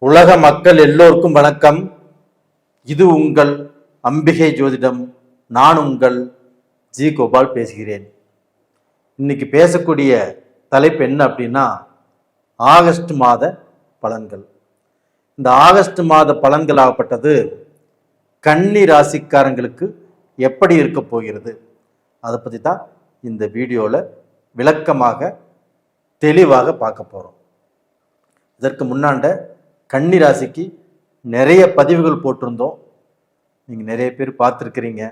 உலக மக்கள் எல்லோருக்கும் வணக்கம். இது உங்கள் அம்பிகை ஜோதிடம். நான் உங்கள் ஜி கோபால் பேசுகிறேன். இன்னைக்கு பேசக்கூடிய தலைப்பு என்ன அப்படின்னா, ஆகஸ்ட் மாத பலன்கள். இந்த ஆகஸ்ட் மாத பலன்கள் ஆகப்பட்டது கன்னி ராசிக்காரங்களுக்கு எப்படி இருக்க போகிறது, அதை பற்றி தான் இந்த வீடியோவில் விளக்கமாக தெளிவாக பார்க்க போகிறோம். இதற்கு முன்னாண்ட கன்னி ராசிக்கு நிறைய பதிவுகள் போட்டிருந்தோம். நீங்கள் நிறைய பேர் பார்த்துருக்கிறீங்க,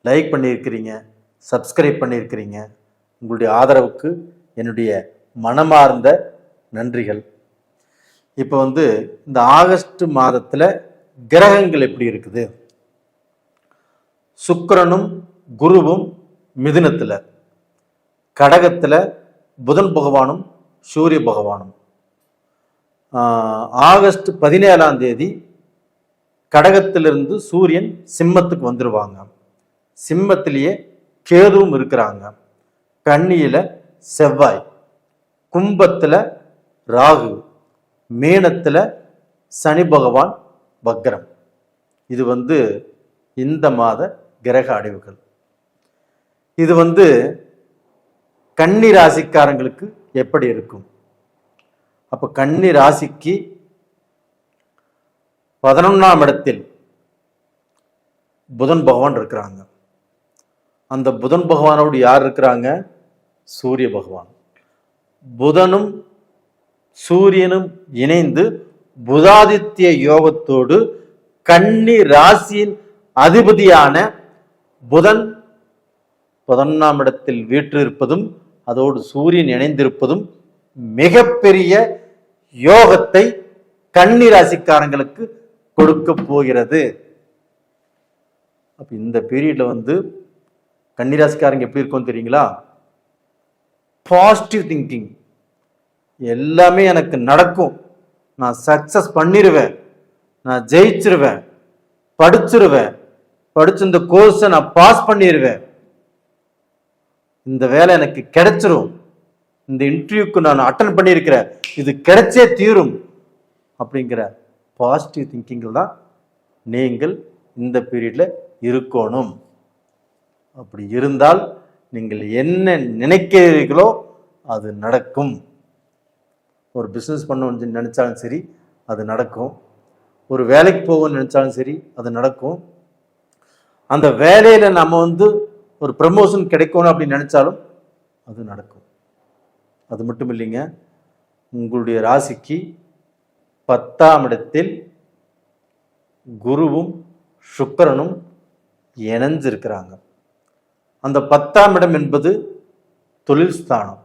லைக் பண்ணியிருக்கிறீங்க, சப்ஸ்கிரைப் பண்ணியிருக்கிறீங்க. உங்களுடைய ஆதரவுக்கு என்னுடைய மனமார்ந்த நன்றிகள். இப்போ இந்த ஆகஸ்ட் மாதத்தில் கிரகங்கள் எப்படி இருக்குது? சுக்கிரனும் குருவும் மிதுனத்தில், கடகத்தில் புதன் பகவானும் சூரிய பகவானும். ஆகஸ்ட் 17 கடகத்திலிருந்து சூரியன் சிம்மத்துக்கு வந்துருவாங்க. சிம்மத்திலேயே கேதுவும் இருக்கிறாங்க. கன்னியில செவ்வாய், கும்பத்தில் ராகு, மீனத்தில் சனி பகவான் வக்ரம். இது இந்த மாத கிரக அடைவுகள். இது கன்னி ராசிக்காரங்களுக்கு எப்படி இருக்கும்? அப்போ கன்னி ராசிக்கு 11ஆம் இடத்தில் புதன் பகவான் இருக்கிறாங்க. அந்த புதன் பகவானோடு யார் இருக்கிறாங்க? சூரிய பகவான். புதனும் சூரியனும் இணைந்து புதாதித்ய யோகத்தோடு கன்னி ராசியின் அதிபதியான புதன் 11ஆம் இடத்தில் வீற்றிருப்பதும் அதோடு சூரியன் இணைந்திருப்பதும் மிகப்பெரிய யோகத்தை கன்னி ராசிக்காரங்களுக்கு கொடுக்க போகிறது. அப்ப இந்த பீரியட்ல கன்னி ராசிக்காரங்க எப்படி இருக்கும் தெரியுங்களா? Positive thinking. எல்லாமே எனக்கு நடக்கும், நான் சக்சஸ் பண்ணிடுவேன், நான் ஜெயிச்சிருவேன், படிச்சிருவேன், படிச்சு இந்த கோர்ஸை நான் பாஸ் பண்ணிடுவேன், இந்த வேலை எனக்கு கிடைச்சிரும், இந்த இன்டர்வியூக்கு நான் அட்டன் பண்ணியிருக்கிறேன், இது கிடைச்சே தீரும் அப்படிங்கிற பாசிட்டிவ் திங்கிங்கில் தான் நீங்கள் இந்த பீரியட்ல இருக்கணும். அப்படி இருந்தால் நீங்கள் என்ன நினைக்கிறீர்களோ அது நடக்கும். ஒரு பிஸ்னஸ் பண்ணணும்னு நினைச்சாலும் சரி அது நடக்கும். ஒரு வேலைக்கு போகணும்னு நினைச்சாலும் சரி அது நடக்கும். அந்த வேலையில நம்ம ஒரு ப்ரமோஷன் கிடைக்கணும் அப்படின்னு நினைச்சாலும் அது நடக்கும். அது மட்டும் இல்லைங்க, உங்களுடைய ராசிக்கு 10ஆம் இடத்தில் குருவும் சுக்கிரனும் இணைஞ்சிருக்கிறாங்க. அந்த 10ஆம் இடம் என்பது தொழில் ஸ்தானம்.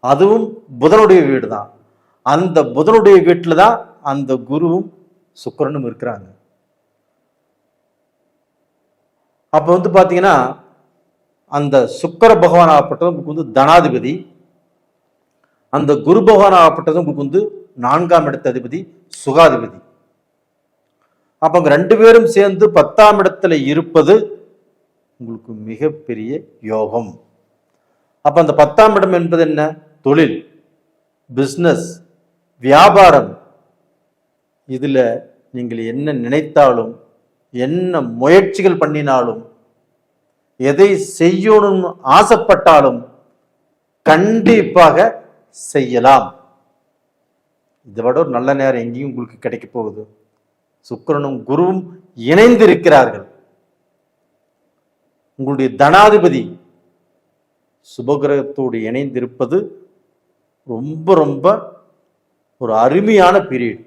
அதுவும் புதனுடைய வீடு தான். அந்த புதனுடைய வீட்டில் தான் அந்த குருவும் சுக்கிரனும் இருக்கிறாங்க. அப்போ பார்த்தீங்கன்னா அந்த சுக்கிர பகவான் ஆகப்பட்டது உங்களுக்கு தனாதிபதி, அந்த குரு பகவான் ஆகப்பட்டது உங்களுக்கு 4ஆம் இடத்து அதிபதி சுகாதிபதி. அப்ப அங்க 2 பேரும் சேர்ந்து 10ஆம் இடத்துல இருப்பது உங்களுக்கு மிகப்பெரிய யோகம். அப்ப அந்த 10ஆம் இடம் என்பது என்ன? தொழில், பிசினஸ், வியாபாரம். இதுல நீங்கள் என்ன நினைத்தாலும், என்ன முயற்சிகள் பண்ணினாலும், எதை செய்யணும்னு ஆசைப்பட்டாலும் கண்டிப்பாக செய்யலாம். இதை விட ஒரு நல்ல நேரம் எங்கேயும் உங்களுக்கு கிடைக்க போகுது. சுக்கிரனும் குருவும் இணைந்து இருக்கிறார்கள். உங்களுடைய தனாதிபதி சுபகிரகத்தோடு இணைந்திருப்பது ரொம்ப ரொம்ப ஒரு அருமையான பீரியட்.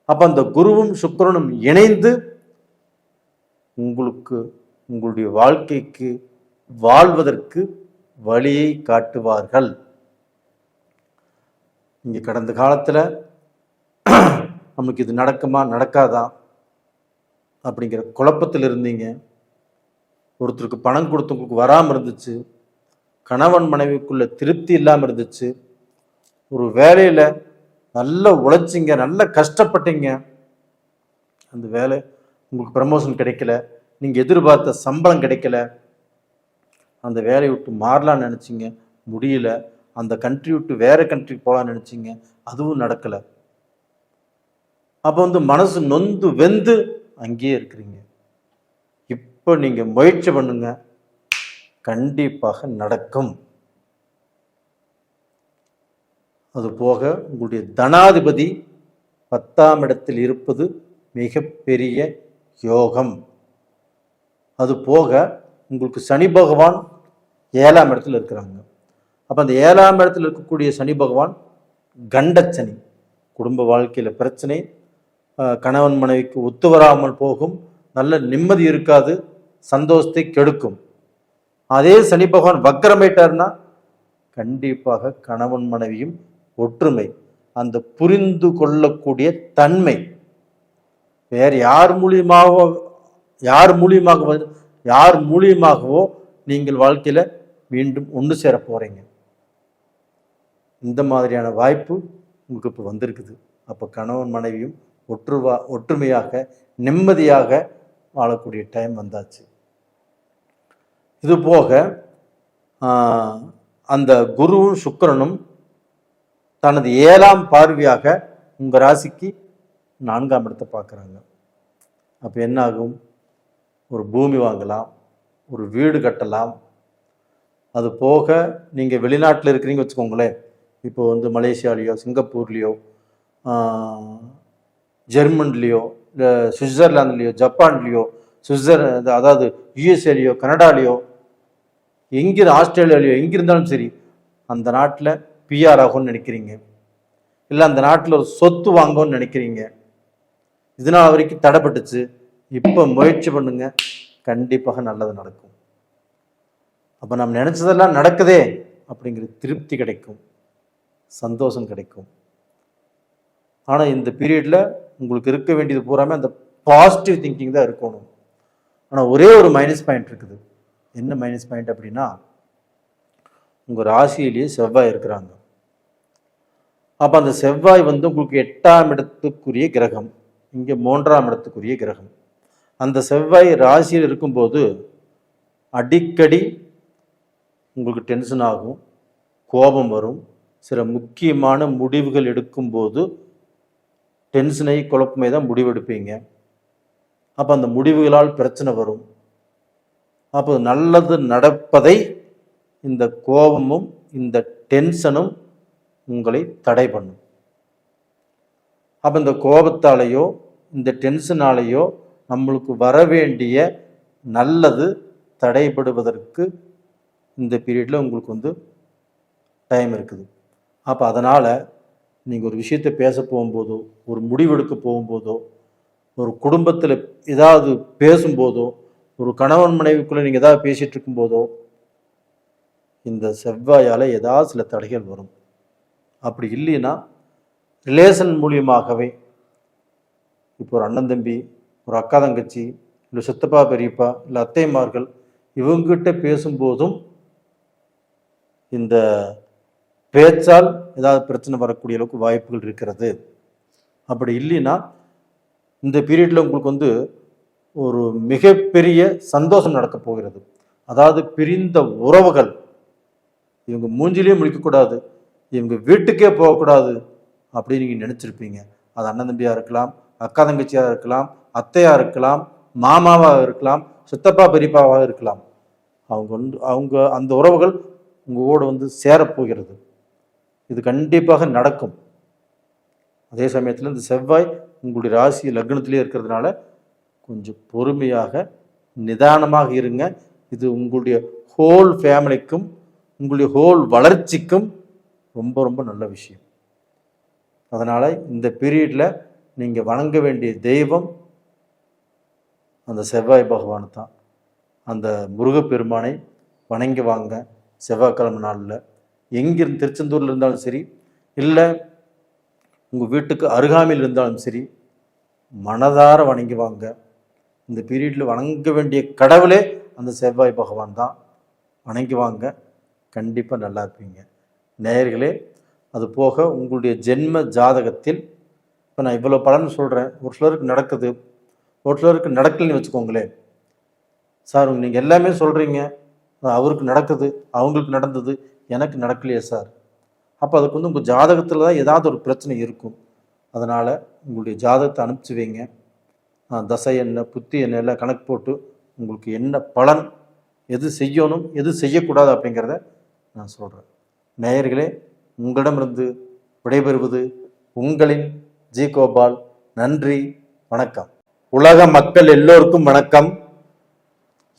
அப்ப அந்த குருவும் சுக்கிரனும் இணைந்து உங்களுக்கு உங்களுடைய வாழ்க்கைக்கு வாழ்வதற்கு வழியை காட்டுவார்கள். இங்க கடந்த காலத்துல நமக்கு இது நடக்குமா நடக்காதா அப்படிங்கிற குழப்பத்தில் இருந்தீங்க. ஒருத்தருக்கு பணம் கொடுத்தவங்களுக்கு வராமல் இருந்துச்சு, கணவன் மனைவிக்குள்ள திருப்தி இல்லாமல் இருந்துச்சு, ஒரு வேலையில நல்லா உழைச்சிங்க, நல்லா கஷ்டப்பட்டீங்க, அந்த வேலை உங்களுக்கு ப்ரமோஷன் கிடைக்கல, நீங்க எதிர்பார்த்த சம்பளம் கிடைக்கல, அந்த வேலையை விட்டு மாறலான்னு நினைச்சிங்க, முடியல. அந்த கண்ட்ரி விட்டு வேற கண்ட்ரிக்கு போகலான்னு நினச்சிங்க, அதுவும் நடக்கலை. அப்போ மனசு நொந்து வெந்து அங்கேயே இருக்கிறீங்க. இப்போ நீங்கள் முயற்சி பண்ணுங்க, கண்டிப்பாக நடக்கும். அது போக உங்களுடைய தனாதிபதி 10ஆம் இடத்தில் இருப்பது மிகப்பெரிய யோகம். அது போக உங்களுக்கு சனி பகவான் 7ஆம் இடத்துல இருக்கிறாங்க. அப்போ அந்த 7ஆம் இடத்துல இருக்கக்கூடிய சனி பகவான் கண்டச்சனி. குடும்ப வாழ்க்கையில் பிரச்சனை, கணவன் மனைவிக்கு ஒத்து வராமல் போகும், நல்ல நிம்மதி இருக்காது, சந்தோஷத்தை கெடுக்கும். அதே சனி பகவான் வக்கரமாயிட்டார்னா கண்டிப்பாக கணவன் மனைவியும் ஒற்றுமை, அந்த புரிந்து கொள்ளக்கூடிய தன்மை வேறு யார் மூலியமாகவோ நீங்கள் வாழ்க்கையில் மீண்டும் ஒன்று சேர போகிறீங்க. இந்த மாதிரியான வாய்ப்பு உங்களுக்கு இப்போ வந்திருக்குது. அப்போ கணவன் மனைவியும் ஒற்றுமையாக நிம்மதியாக வாழக்கூடிய டைம் வந்தாச்சு. இது போக அந்த குருவும் சுக்கிரனும் தனது 7ஆம் பார்வையாக உங்கள் ராசிக்கு 4ஆம் இடத்தை பார்க்குறாங்க. அப்போ என்ன ஆகும்? ஒரு பூமி வாங்கலாம், ஒரு வீடு கட்டலாம். அது போக நீங்கள் வெளிநாட்டில் இருக்கிறீங்க வச்சுக்கோங்களேன், இப்போ மலேசியாலேயோ சிங்கப்பூர்லேயோ ஜெர்மன்லேயோ இல்லை சுவிட்சர்லாந்துலேயோ ஜப்பான்லேயோ அதாவது யுஎஸ்ஏலேயோ கனடாலேயோ ஆஸ்திரேலியாலேயோ எங்கிருந்தாலும் சரி, அந்த நாட்டில் பிஆர் ஆகும்னு நினைக்கிறீங்க, இல்லை அந்த நாட்டில் ஒரு சொத்து வாங்கும்னு நினைக்கிறீங்க, இதனால் வரைக்கும் தடைப்பட்டுச்சு. இப்போ முயற்சி பண்ணுங்க, கண்டிப்பாக நல்லது நடக்கும். அப்போ நம்ம நினச்சதெல்லாம் நடக்குதே அப்படிங்கிற திருப்தி கிடைக்கும், சந்தோஷம் கிடைக்கும். ஆனால் இந்த பீரியடில் உங்களுக்கு இருக்க வேண்டியது பூராமே அந்த பாசிட்டிவ் திங்கிங் தான் இருக்கணும். ஆனால் ஒரே ஒரு மைனஸ் பாயிண்ட் இருக்குது. என்ன மைனஸ் பாயிண்ட் அப்படின்னா, உங்கள் ராசியிலேயே செவ்வாய் இருக்கிறாங்க. அப்போ அந்த செவ்வாய் உங்களுக்கு 8ஆம் இடத்துக்குரிய கிரகம், இங்கே 3ஆம் இடத்துக்குரிய கிரகம். அந்த செவ்வாய் ராசியில் இருக்கும்போது அடிக்கடி உங்களுக்கு டென்ஷன் ஆகும், கோபம் வரும். சில முக்கியமான முடிவுகள் எடுக்கும்போது டென்ஷனை குழப்பமே தான் முடிவெடுப்பீங்க. அப்போ அந்த முடிவுகளால் பிரச்சனை வரும். அப்போ நல்லது நடப்பதை இந்த கோபமும் இந்த டென்ஷனும் உங்களை தடை பண்ணும். அப்போ இந்த கோபத்தாலேயோ இந்த டென்ஷனாலேயோ நம்மளுக்கு வர வேண்டிய நல்லது தடைபடுவதற்கு இந்த பீரியடில் உங்களுக்கு டைம் இருக்குது. அப்போ அதனால் நீங்கள் ஒரு விஷயத்தை பேச போகும்போதோ, ஒரு முடிவெடுக்க போகும்போதோ, ஒரு குடும்பத்தில் ஏதாவது பேசும்போதோ, ஒரு கணவன் மனைவிக்குள்ளே நீங்கள் ஏதாவது பேசிகிட்டு இருக்கும்போதோ இந்த செவ்வாயால் ஏதாவது சில தடைகள் வரும். அப்படி இல்லைன்னா ரிலேஷன் மூலியமாகவே, இப்போ ஒரு அண்ணன் தம்பி, ஒரு அக்கா தங்கச்சி, இல்லை சித்தப்பா பெரியப்பா, இல்லை அத்தைமார்கள், இவங்ககிட்ட பேசும்போதும் இந்த பேச்சால் ஏதாவது பிரச்சனை வரக்கூடிய அளவுக்கு வாய்ப்புகள் இருக்கிறது. அப்படி இல்லைன்னா இந்த பீரியடில் உங்களுக்கு ஒரு மிகப்பெரிய சந்தோஷம் நடக்க போகிறது. அதாவது பிரிந்த உறவுகள், இவங்க மூஞ்சிலேயே முழிக்கக்கூடாது, இவங்க வீட்டுக்கே போகக்கூடாது அப்படின்னு நீங்கள் நினச்சிருப்பீங்க. அது அண்ணன் தம்பியாக இருக்கலாம், அக்கா தங்கச்சியாக இருக்கலாம், அத்தையாக இருக்கலாம், மாமாவாக இருக்கலாம், சித்தப்பா பெரியப்பாவாக இருக்கலாம். அவங்க அந்த உறவுகள் உங்களோட சேரப்போகிறது. இது கண்டிப்பாக நடக்கும். அதே சமயத்தில் இந்த செவ்வாய் உங்களுடைய ராசி லக்னத்திலே இருக்கிறதுனால கொஞ்சம் பொறுமையாக நிதானமாக இருங்க. இது உங்களுடைய ஹோல் ஃபேமிலிக்கும் உங்களுடைய ஹோல் வளர்ச்சிக்கும் ரொம்ப ரொம்ப நல்ல விஷயம். அதனால் இந்த பீரியடில் நீங்கள் வணங்க வேண்டிய தெய்வம் அந்த செவ்வாய் பகவான் தான். அந்த முருகப்பெருமானை வணங்கி வாங்க. செவ்வாய்க்கிழமை நாளில் எங்கிருந்து, திருச்செந்தூரில் இருந்தாலும் சரி, இல்லை உங்கள் வீட்டுக்கு அருகாமையில் இருந்தாலும் சரி, மனதார வணங்கி வாங்க. இந்த பீரியடில் வணங்க வேண்டிய கடவுளே அந்த செவ்வாய் பகவான் தான். வணங்கி வாங்க, கண்டிப்பாக நல்லா இருப்பீங்க நேயர்களே. அது போக உங்களுடைய ஜென்ம ஜாதகத்தில் இப்போ நான் இவ்வளோ பலன் சொல்கிறேன், ஒரு சிலருக்கு நடக்குது, ஒரு சிலருக்கு நடக்கலைன்னு வச்சுக்கோங்களேன். சார் நீங்கள் எல்லாமே சொல்கிறீங்க, அவருக்கு நடக்குது, அவங்களுக்கு நடந்தது, எனக்கு நடக்கலையே சார் அப்போ அதுக்கு வந்து உங்கள் ஜாதகத்தில் தான் ஏதாவது ஒரு பிரச்சனை இருக்கும். அதனால் உங்களுடைய ஜாதகத்தை அனுப்பிச்சி வைங்க. தசை என்ன புத்தி என்ன எல்லாம் கணக்கு போட்டு உங்களுக்கு என்ன பலன், எது செய்யணும் எது செய்யக்கூடாது அப்படிங்கிறத நான் சொல்கிறேன். நேயர்களே, உங்களிடமிருந்து விடைபெறுவது உங்களின் ஜி கோபால். நன்றி, வணக்கம். உலக மக்கள் எல்லோருக்கும் வணக்கம்.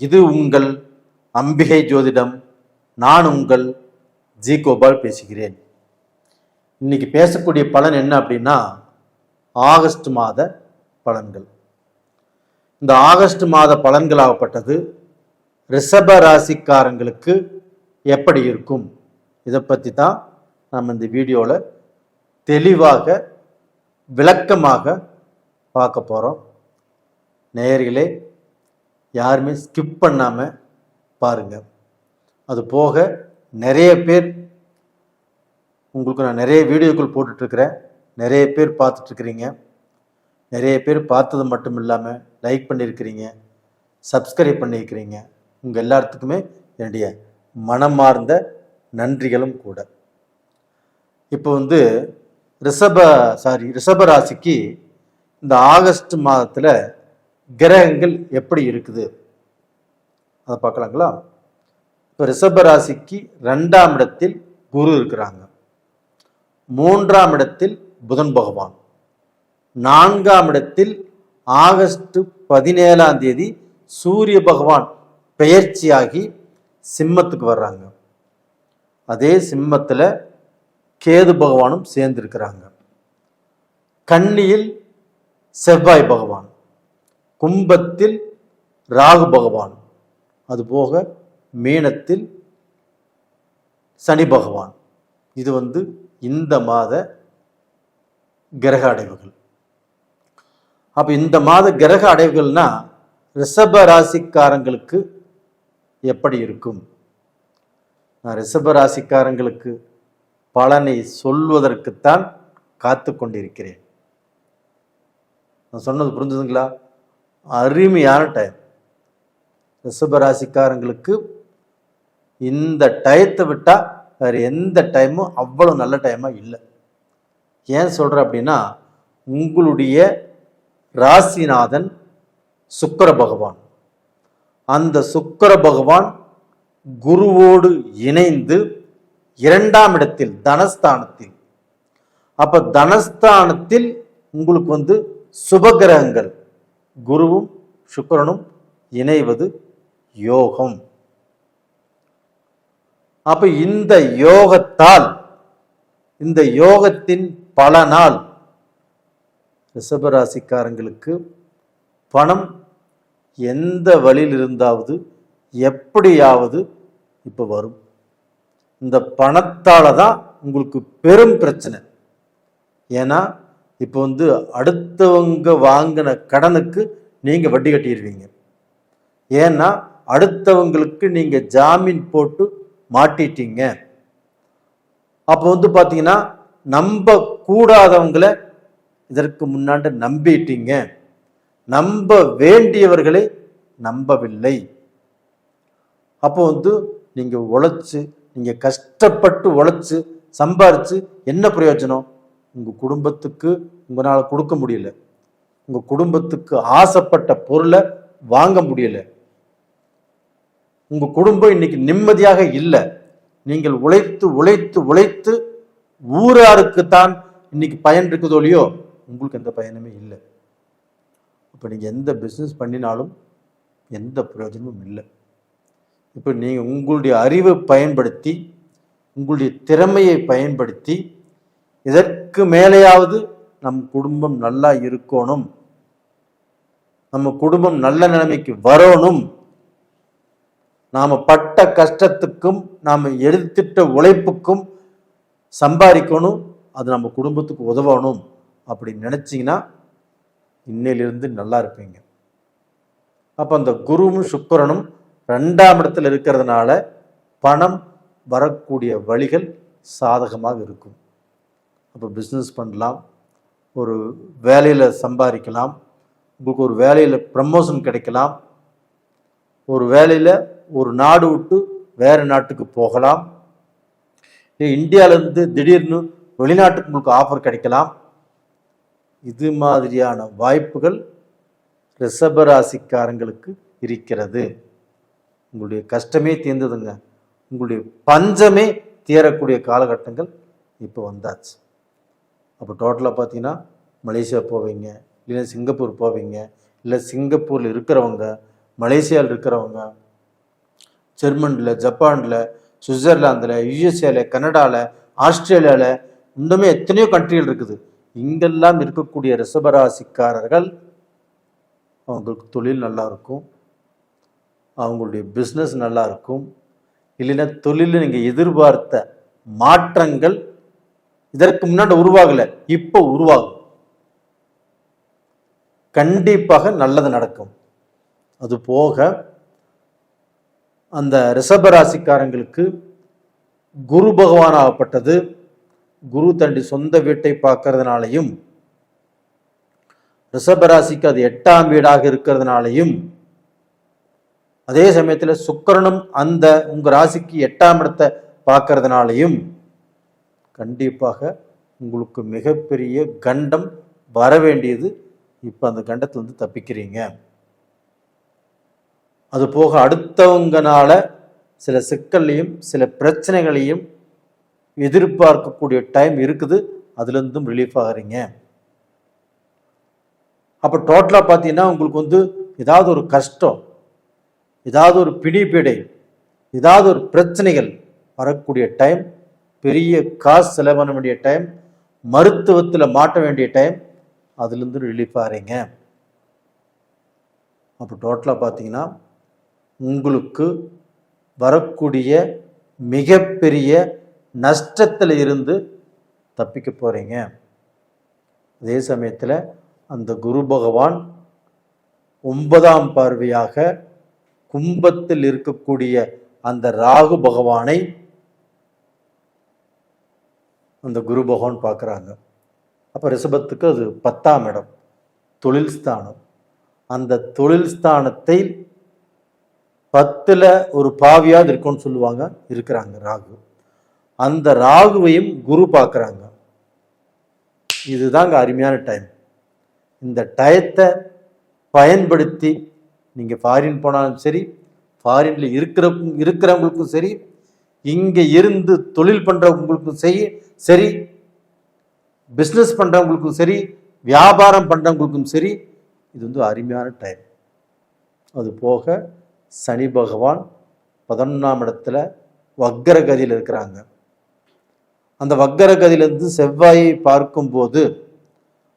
இது உங்கள் அம்பிகை ஜோதிடம். நான் உங்கள் ஜி கோபால் பேசுகிறேன். இன்னைக்கு பேசக்கூடிய பலன் என்ன அப்படின்னா, ஆகஸ்ட் மாத பலன்கள். இந்த ஆகஸ்ட் மாத பலன்களாகப்பட்டது ரிஷப ராசிக்காரங்களுக்கு எப்படி இருக்கும், இதை பற்றி தான் நம்ம இந்த வீடியோவில் தெளிவாக விளக்கமாக பார்க்க போகிறோம். நேயர்களே, யாருமே ஸ்கிப் பண்ணாமல் பாருங்கள். அது போக நிறைய பேர், உங்களுக்கு நான் நிறைய வீடியோக்கள் போட்டுட்ருக்கிறேன், நிறைய பேர் பார்த்துட்ருக்குறீங்க. நிறைய பேர் பார்த்தது மட்டும் இல்லாமல் லைக் பண்ணியிருக்கிறீங்க, சப்ஸ்கிரைப் பண்ணியிருக்கிறீங்க. உங்கள் எல்லாத்துக்குமே என்னுடைய மனமார்ந்த நன்றிகளும் கூட. இப்போ வந்து ரிஷப ராசிக்கு இந்த ஆகஸ்ட் மாதத்தில் கிரகங்கள் எப்படி இருக்குது அதை பார்க்கலாங்களா? இப்போ ரிஷப ராசிக்கு 2ஆம் இடத்தில் குரு இருக்கிறாங்க, 3ஆம் இடத்தில் புதன் பகவான், 4ஆம் இடத்தில் ஆகஸ்ட் 17ஆம் தேதி சூரிய பகவான் பெயர்ச்சியாகி சிம்மத்துக்கு வர்றாங்க. அதே சிம்மத்தில் கேது பகவானும் சேர்ந்திருக்கிறாங்க. கன்னியில் செவ்வாய் பகவான், கும்பத்தில் ராகு பகவான், அதுபோக மீனத்தில் சனி பகவான். இது வந்து இந்த மாத கிரக அடைவுகள். அப்போ இந்த மாத கிரக அடைவுகள்னா ரிஷப ராசிக்காரங்களுக்கு எப்படி இருக்கும்? நான் ரிஷப ராசிக்காரங்களுக்கு பலனை சொல்வதற்குத்தான் காத்து கொண்டிருக்கிறேன். நான் சொன்னது புரிஞ்சுதுங்களா? அருமையான டைம். ரிஷப ராசிக்காரங்களுக்கு இந்த டயத்தை விட்டால் வேறு எந்த டைமும் அவ்வளோ நல்ல டைமாக இல்லை. ஏன் சொல்கிறேன் அப்படின்னா, உங்களுடைய ராசிநாதன் சுக்கிர பகவான், அந்த சுக்கிர பகவான் குருவோடு இணைந்து 2ஆம் இடத்தில் தனஸ்தானத்தில். அப்போ தனஸ்தானத்தில் உங்களுக்கு வந்து சுபகிரகங்கள் குருவும் சுக்கிரனும் இணைவது யோகம். அப்ப இந்த யோகத்தால், இந்த யோகத்தின் பலனால் ரிஷபராசிக்காரங்களுக்கு பணம் எந்த வழியில் இருந்தாவது எப்படியாவது இப்போ வரும். இந்த பணத்தால தான் உங்களுக்கு பெரும் பிரச்சனை. ஏன்னா இப்போ வந்து அடுத்தவங்க வாங்கின கடனுக்கு நீங்க வட்டி கட்டிடுவீங்க. ஏன்னா அடுத்தவங்களுக்கு நீங்க ஜாமீன் போட்டு மாட்டிட்டீங்க. அப்போ வந்து பார்த்தீங்கன்னா, நம்ப கூடாதவங்களை இதற்கு முன்னாடி நம்பிட்டீங்க, நம்ப வேண்டியவர்களை நம்பவில்லை. அப்போ வந்து நீங்க உழைச்சு, நீங்க கஷ்டப்பட்டு உழைச்சு சம்பாரிச்சு என்ன பிரயோஜனம்? உங்க குடும்பத்துக்கு உங்களால் கொடுக்க முடியல, உங்க குடும்பத்துக்கு ஆசைப்பட்ட பொருளை வாங்க முடியல, உங்க குடும்பம் இன்னைக்கு நிம்மதியாக இல்லை. நீங்கள் உழைத்து உழைத்து உழைத்து ஊராருக்குத்தான் இன்னைக்கு பயன் இருக்குதோ இல்லையோ, உங்களுக்கு எந்த பயனுமே இல்லை. இப்போ நீங்கள் எந்த பிஸ்னஸ் பண்ணினாலும் எந்த பிரயோஜனமும் இல்லை. இப்போ நீங்கள் உங்களுடைய அறிவை பயன்படுத்தி, உங்களுடைய திறமையை பயன்படுத்தி, இதற்கு மேலேயாவது நம் குடும்பம் நல்லா இருக்கணும், நம்ம குடும்பம் நல்ல நிலைமைக்கு வரணும், நாம பட்ட கஷ்டத்துக்கும் நாம எடுத்துட்ட உழைப்புக்கும் சம்பாதிக்கணும், அது நம்ம குடும்பத்துக்கு உதவணும் அப்படின்னு நினைச்சிங்கன்னா இன்னையிலிருந்து நல்லா இருப்பீங்க. அப்போ அந்த குருவும் சுக்கிரனும் 2ஆம் இடத்துல இருக்கிறதுனால பணம் வரக்கூடிய வழிகள் சாதகமாக இருக்கும். அப்போ பிஸ்னஸ் பண்ணலாம், ஒரு வேலையில் சம்பாதிக்கலாம், உங்களுக்கு ஒரு வேலையில் ப்ரமோஷன் கிடைக்கலாம், ஒரு வேலையில் ஒரு நாடு விட்டு வேறு நாட்டுக்கு போகலாம், இந்தியாவிலேருந்து திடீர்னு வெளிநாட்டுக்கு உங்களுக்கு ஆஃபர் கிடைக்கலாம். இது மாதிரியான வாய்ப்புகள் ரிஷபராசிக்காரங்களுக்கு இருக்கிறது. உங்களுடைய கஷ்டமே தீர்ந்ததுங்க. உங்களுடைய பஞ்சமே தீரக்கூடிய காலகட்டங்கள் இப்போ வந்தாச்சு. அப்போ டோட்டலாக பார்த்தீங்கன்னா மலேசியா போவீங்க, இல்லை சிங்கப்பூர் போவீங்க, இல்லை சிங்கப்பூரில் இருக்கிறவங்க, மலேசியாவில் இருக்கிறவங்க, ஜெர்மனில், ஜப்பானில், சுவிட்சர்லாந்தில், யுஎஸ்ஏல, கனடாவில், ஆஸ்திரேலியாவில், இன்னுமே எத்தனையோ கண்ட்ரிகள் இருக்குது. இங்கெல்லாம் இருக்கக்கூடிய ரிஷபராசிக்காரர்கள் அவங்களுக்கு தொழில் நல்லா இருக்கும், அவங்களுடைய பிஸ்னஸ் நல்லா இருக்கும். இல்லைன்னா தொழிலில் நீங்கள் எதிர்பார்த்த மாற்றங்கள் இதற்கு முன்னாடி உருவாகலை, இப்போ உருவாகும். கண்டிப்பாக நல்லது நடக்கும். அது போக அந்த ரிஷபராசிக்காரங்களுக்கு குரு பகவான் ஆகப்பட்டது குரு தண்டி சொந்த வீட்டை பார்க்கறதுனாலையும், ரிஷபராசிக்கு அது 8ஆம் வீடாக இருக்கிறதுனாலையும், அதே சமயத்தில் சுக்கிரனும் அந்த உங்க ராசிக்கு 8ஆம் இடத்தை பார்க்கறதுனாலையும் கண்டிப்பாக உங்களுக்கு மிகப்பெரிய கண்டம் வர வேண்டியது. இப்போ அந்த கண்டத்திலிருந்து தப்பிக்கிறீங்க. அது போக அடுத்தவங்கனால சில சிக்கல்லையும் சில பிரச்சனைகளையும் எதிர்பார்க்கக்கூடிய டைம் இருக்குது, அதுலேருந்தும் ரிலீஃப் ஆகிறீங்க. அப்போ டோட்டலாக பார்த்தீங்கன்னா உங்களுக்கு ஏதாவது ஒரு கஷ்டம், ஏதாவது ஒரு பிடிப்பிடை, ஏதாவது ஒரு பிரச்சனைகள் வரக்கூடிய டைம், பெரிய காசு செலவு பண்ண வேண்டிய டைம், மருத்துவத்தில் மாட்ட வேண்டிய டைம், அதுலேருந்து ரிலீஃப் ஆகிறீங்க. அப்போ டோட்டலாக பார்த்தீங்கன்னா உங்களுக்கு வரக்கூடிய மிகப்பெரிய நஷ்டத்தில் இருந்து தப்பிக்க போகிறீங்க. அதே சமயத்தில் அந்த குரு பகவான் 9ஆம் பார்வையாக கும்பத்தில் இருக்கக்கூடிய அந்த ராகு பகவானை அந்த குரு பகவான் பார்க்குறாங்க. அப்போ ரிஷபத்துக்கு அது 10ஆம் இடம், தொழில் ஸ்தானம். அந்த தொழில் ஸ்தானத்தை 10ல் ஒரு பாவியாவது இருக்கும்னு சொல்லுவாங்க, இருக்கிறாங்க ராகு. அந்த ராகுவையும் குரு பார்க்குறாங்க. இதுதாங்க அருமையான டைம். இந்த டயத்தை பயன்படுத்தி நீங்கள் ஃபாரின் போனாலும் சரி, ஃபாரினில் இருக்கிறவங்களுக்கும் சரி, இங்கே இருந்து தொழில் பண்ணுறவங்களுக்கும் சரி, பிஸ்னஸ் பண்ணுறவங்களுக்கும் சரி, வியாபாரம் பண்ணுறவங்களுக்கும் சரி, இது அருமையான டைம். அது போக சனி பகவான் 11ஆம் இடத்துல வக்கரகதியில் இருக்கிறாங்க. அந்த வக்கரகதியிலிருந்து செவ்வாயை பார்க்கும்போது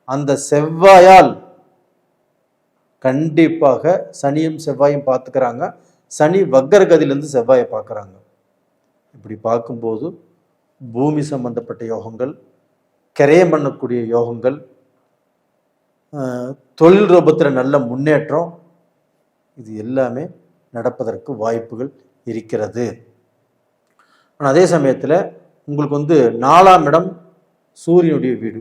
அந்த செவ்வாயால் கண்டிப்பாக சனியும் செவ்வாயும் பார்த்துக்கிறாங்க. சனி வக்கரகதியிலிருந்து செவ்வாயை பார்க்குறாங்க. இப்படி பார்க்கும்போது பூமி சம்பந்தப்பட்ட யோகங்கள், கிரயம் பண்ணக்கூடிய யோகங்கள், தொழில் ரூபத்தில் நல்ல முன்னேற்றம், இது எல்லாமே நடப்பதற்கு வாய்ப்புகள் இருக்கிறது. ஆனால் அதே சமயத்தில் உங்களுக்கு 4ஆம் இடம் சூரியனுடைய வீடு.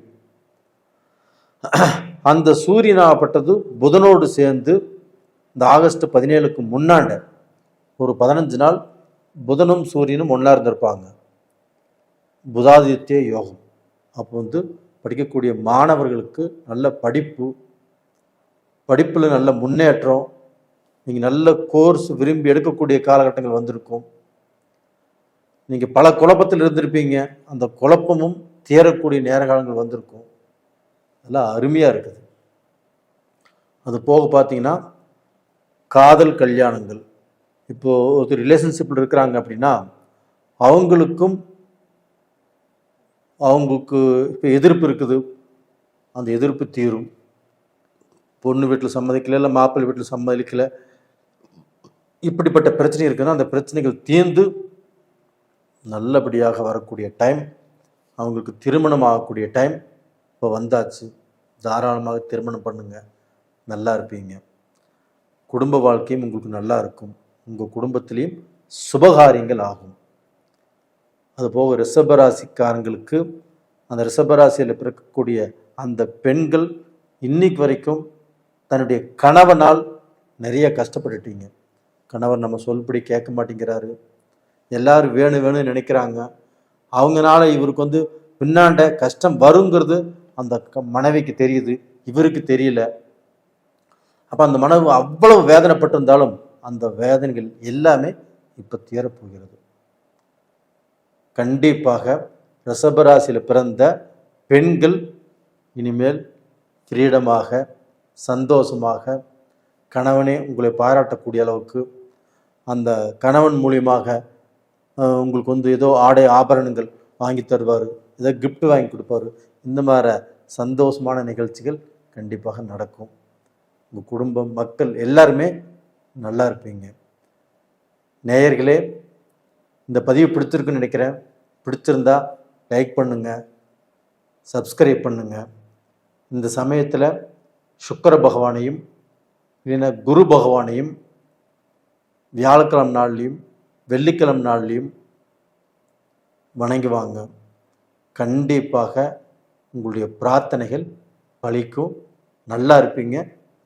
அந்த சூரியனாகப்பட்டது புதனோடு சேர்ந்து இந்த ஆகஸ்ட் 17க்கு முன்னாண்ட ஒரு 15 நாள் புதனும் சூரியனும் ஒன்றா இருந்திருப்பாங்க. புதாதித்ய யோகம். அப்போ படிக்கக்கூடிய மாணவர்களுக்கு நல்ல படிப்பில் நல்ல முன்னேற்றம், நீங்கள் நல்ல கோர்ஸ் விரும்பி எடுக்கக்கூடிய காலகட்டங்கள் வந்திருக்கும். நீங்கள் பல குழப்பத்தில் இருந்திருப்பீங்க, அந்த குழப்பமும் தீரக்கூடிய நேரகாலங்கள் வந்திருக்கும். அதெல்லாம் அருமையாக இருக்குது. அது போக பார்த்தீங்கன்னா காதல் கல்யாணங்கள். இப்போது ஒரு ரிலேஷன்ஷிப்பில் இருக்கிறாங்க அப்படின்னா அவங்களுக்கு இப்போ எதிர்ப்பு இருக்குது, அந்த எதிர்ப்பு தீரும். பொண்ணு வீட்டில் சம்மதிக்கலை, இல்லை மாப்பிள்ளை வீட்டில் சம்மதிக்கலை, இப்படிப்பட்ட பிரச்சனை இருக்குன்னா அந்த பிரச்சனைகள் தீர்ந்து நல்லபடியாக வரக்கூடிய டைம், அவங்களுக்கு திருமணம் ஆகக்கூடிய டைம் இப்போ வந்தாச்சு. தாராளமாக திருமணம் பண்ணுங்க, நல்லா இருப்பீங்க. குடும்ப வாழ்க்கையும் உங்களுக்கு நல்லா இருக்கும். உங்கள் குடும்பத்திலையும் சுபகாரியங்கள் ஆகும். அதுபோக ரிஷபராசிக்காரங்களுக்கு அந்த ரிஷபராசியில் பிறக்கக்கூடிய அந்த பெண்கள் இன்னைக்கு வரைக்கும் தன்னுடைய கணவனால் நிறைய கஷ்டப்பட்டுட்டீங்க. கணவர் நம்ம சொல்படி கேட்க மாட்டேங்கிறாரு, எல்லாரும் வேணும்னு நினைக்கிறாங்க. அவங்கனால இவருக்கு வந்து பின்னாண்ட கஷ்டம் வருங்கிறது அந்த மனைவிக்கு தெரியுது, இவருக்கு தெரியல. அப்போ அந்த மனைவி அவ்வளவு வேதனைப்பட்டிருந்தாலும் அந்த வேதனைகள் எல்லாமே இப்போ தீரப்போகிறது. கண்டிப்பாக ரிஷபராசியில் பிறந்த பெண்கள் இனிமேல் ஃப்ரீடமாக சந்தோஷமாக கணவனே உங்களை பாராட்டக்கூடிய அளவுக்கு அந்த கணவன் மூலியமாக உங்களுக்கு வந்து ஏதோ ஆடை ஆபரணங்கள் வாங்கி தருவார், ஏதோ கிஃப்ட் வாங்கி கொடுப்பாரு. இந்த மாதிரி சந்தோஷமான நிகழ்ச்சிகள் கண்டிப்பாக நடக்கும். உங்கள் குடும்பம் மக்கள் எல்லாருமே நல்லா இருப்பீங்க. நேயர்களே, இந்த பதிவு பிடிச்சிருக்குன்னு நினைக்கிறேன். பிடிச்சிருந்தா லைக் பண்ணுங்கள், சப்ஸ்கிரைப் பண்ணுங்கள். இந்த சமயத்தில் சுக்கிர பகவானையும் இல்லைன்னா குரு பகவானையும் வியாழக்கிழமை நாள்லையும் வெள்ளிக்கிழமை நாள்லையும் வணங்கி வாங்க. கண்டிப்பாக உங்களுடைய பிரார்த்தனைகள் பலிக்கும், நல்லா இருப்பீங்க.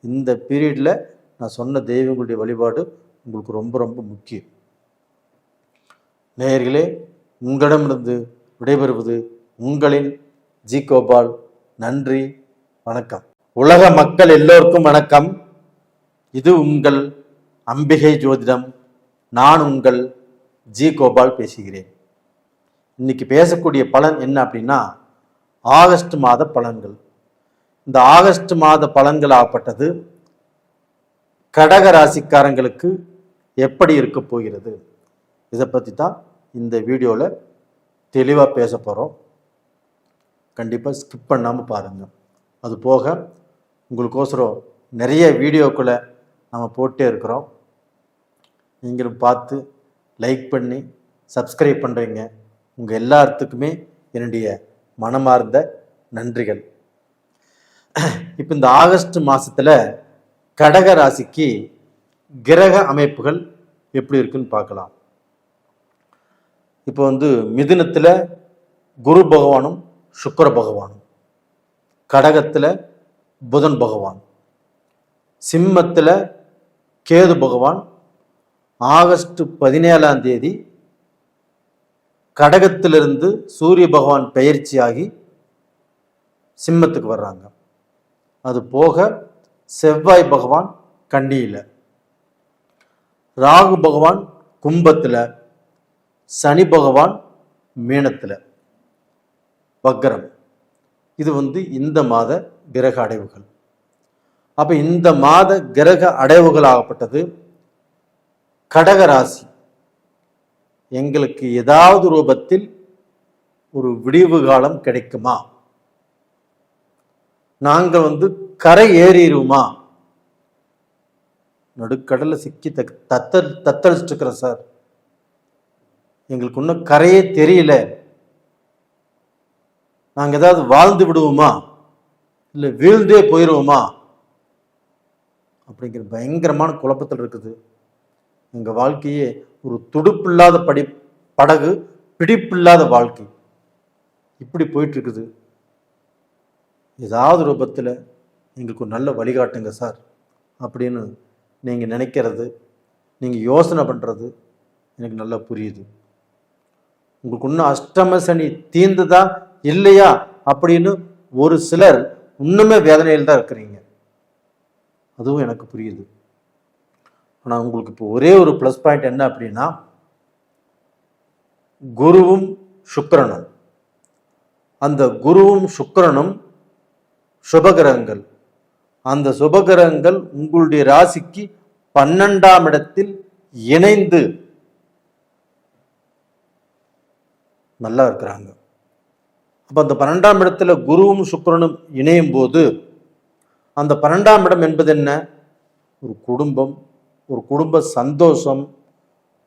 இந்த பீரியடில் நான் சொன்ன தெய்வங்களுடைய வழிபாடு உங்களுக்கு ரொம்ப ரொம்ப முக்கியம். நேயர்களே, உங்களிடமிருந்து விடைபெறுவது உங்களின் ஜி கோபால். நன்றி, வணக்கம். உலக மக்கள் எல்லோருக்கும் வணக்கம். இது உங்கள் அம்பிகை ஜோதிடம். நான் உங்கள் ஜி கோபால் பேசுகிறேன். இன்னைக்கு பேசக்கூடிய பலன் என்ன அப்படின்னா, ஆகஸ்ட் மாத பலன்கள். இந்த ஆகஸ்ட் மாத பலன்கள் ஆகப்பட்டது கடக ராசிக்காரங்களுக்கு எப்படி இருக்க போகிறது, இதை பற்றி தான் இந்த வீடியோவில் தெளிவாக பேச போகிறோம். கண்டிப்பாக ஸ்கிப் பண்ணாமல் பாருங்கள். அது போக உங்களுக்கோசரம் நிறைய வீடியோக்களை நம்ம போட்டே இருக்கிறோம். நீங்களும் பார்த்து லைக் பண்ணி சப்ஸ்கிரைப் பண்ணுறீங்க. உங்கள் எல்லாத்துக்குமே என்னுடைய மனமார்ந்த நன்றிகள். இப்போ இந்த ஆகஸ்ட் மாதத்தில் கடக ராசிக்கு கிரக அமைப்புகள் எப்படி இருக்குன்னு பார்க்கலாம். இப்போ வந்து மிதுனத்தில் குரு பகவானும் சுக்கிர பகவானும், கடகத்தில் புதன் பகவான், சிம்மத்தில் கேது பகவான் ஆகஸ்ட் 17ஆம் தேதி கடகத்திலிருந்து சூரிய பகவான் பெயர்ச்சியாகி சிம்மத்துக்கு வர்றாங்க. அது போக செவ்வாய் பகவான் கன்னியில், ராகு பகவான் கும்பத்தில், சனி பகவான் மீனத்தில் வக்கரம். இது வந்து இந்த மாத கிரக அடைவுகள். அப்போ இந்த மாத கிரக அடைவுகள் ஆகப்பட்டது கடகராசி எங்களுக்கு ஏதாவது ரூபத்தில் ஒரு விடிவு காலம் கிடைக்குமா, நாங்கள் வந்து கரை ஏறிடுவோமா, நடுக்கடலை சிக்கி தத்தளிச்சுட்டு இருக்கிறோம் சார், எங்களுக்கு இன்னும் கரையே தெரியல, நாங்கள் ஏதாவது வாழ்ந்து விடுவோமா இல்லை வீழ்ந்தே போயிடுவோமா அப்படிங்கிற பயங்கரமான குழப்பத்தில் இருக்குது. எங்கள் வாழ்க்கையே ஒரு துடுப்பில்லாத படகு, பிடிப்பில்லாத வாழ்க்கை, இப்படி போயிட்டு இருக்குது. ஏதாவது ரூபத்தில் எங்களுக்கு ஒரு நல்ல வழிகாட்டுங்க சார் அப்படின்னு நீங்கள் நினைக்கிறது, நீங்கள் யோசனை பண்ணுறது எனக்கு நல்லா புரியுது. உங்களுக்கு இன்னும் அஷ்டம சனி தீர்ந்துதா இல்லையா அப்படின்னு ஒரு சிலர் இன்னுமே வேதனையில் தான் இருக்கிறீங்க, அதுவும் எனக்கு புரியுது. ஆனால் உங்களுக்கு இப்போ ஒரே ஒரு ப்ளஸ் பாயிண்ட் என்ன அப்படின்னா, குருவும் சுக்கிரனும், அந்த குருவும் சுக்கிரனும் சுபகிரகங்கள். அந்த சுபகிரகங்கள் உங்களுடைய ராசிக்கு 12ஆம் இடத்தில் இணைந்து நல்லா இருக்கிறாங்க. அப்போ அந்த 12ஆம் இடத்துல குருவும் சுக்கிரனும் இணையும் போது அந்த 12ஆம் இடம் என்பது என்ன, ஒரு குடும்பம், ஒரு குடும்ப சந்தோஷம்,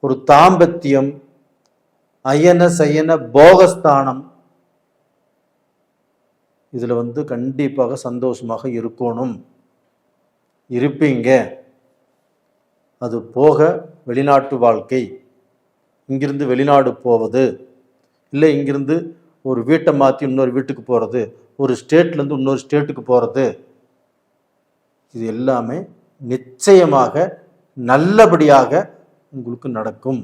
ஒரு தாம்பத்தியம், அயன சயன போகஸ்தானம். இதுல வந்து கண்டிப்பாக சந்தோஷமாக இருக்கணும், இருப்பீங்க. அது போக வெளிநாட்டு வாழ்க்கை, இங்கிருந்து வெளிநாடு போவது, இல்லை இங்கிருந்து ஒரு வீட்டை மாற்றி இன்னொரு வீட்டுக்கு போகிறது, ஒரு ஸ்டேட்லேருந்து இன்னொரு ஸ்டேட்டுக்கு போகிறது, இது எல்லாமே நிச்சயமாக நல்லபடியாக உங்களுக்கு நடக்கும்.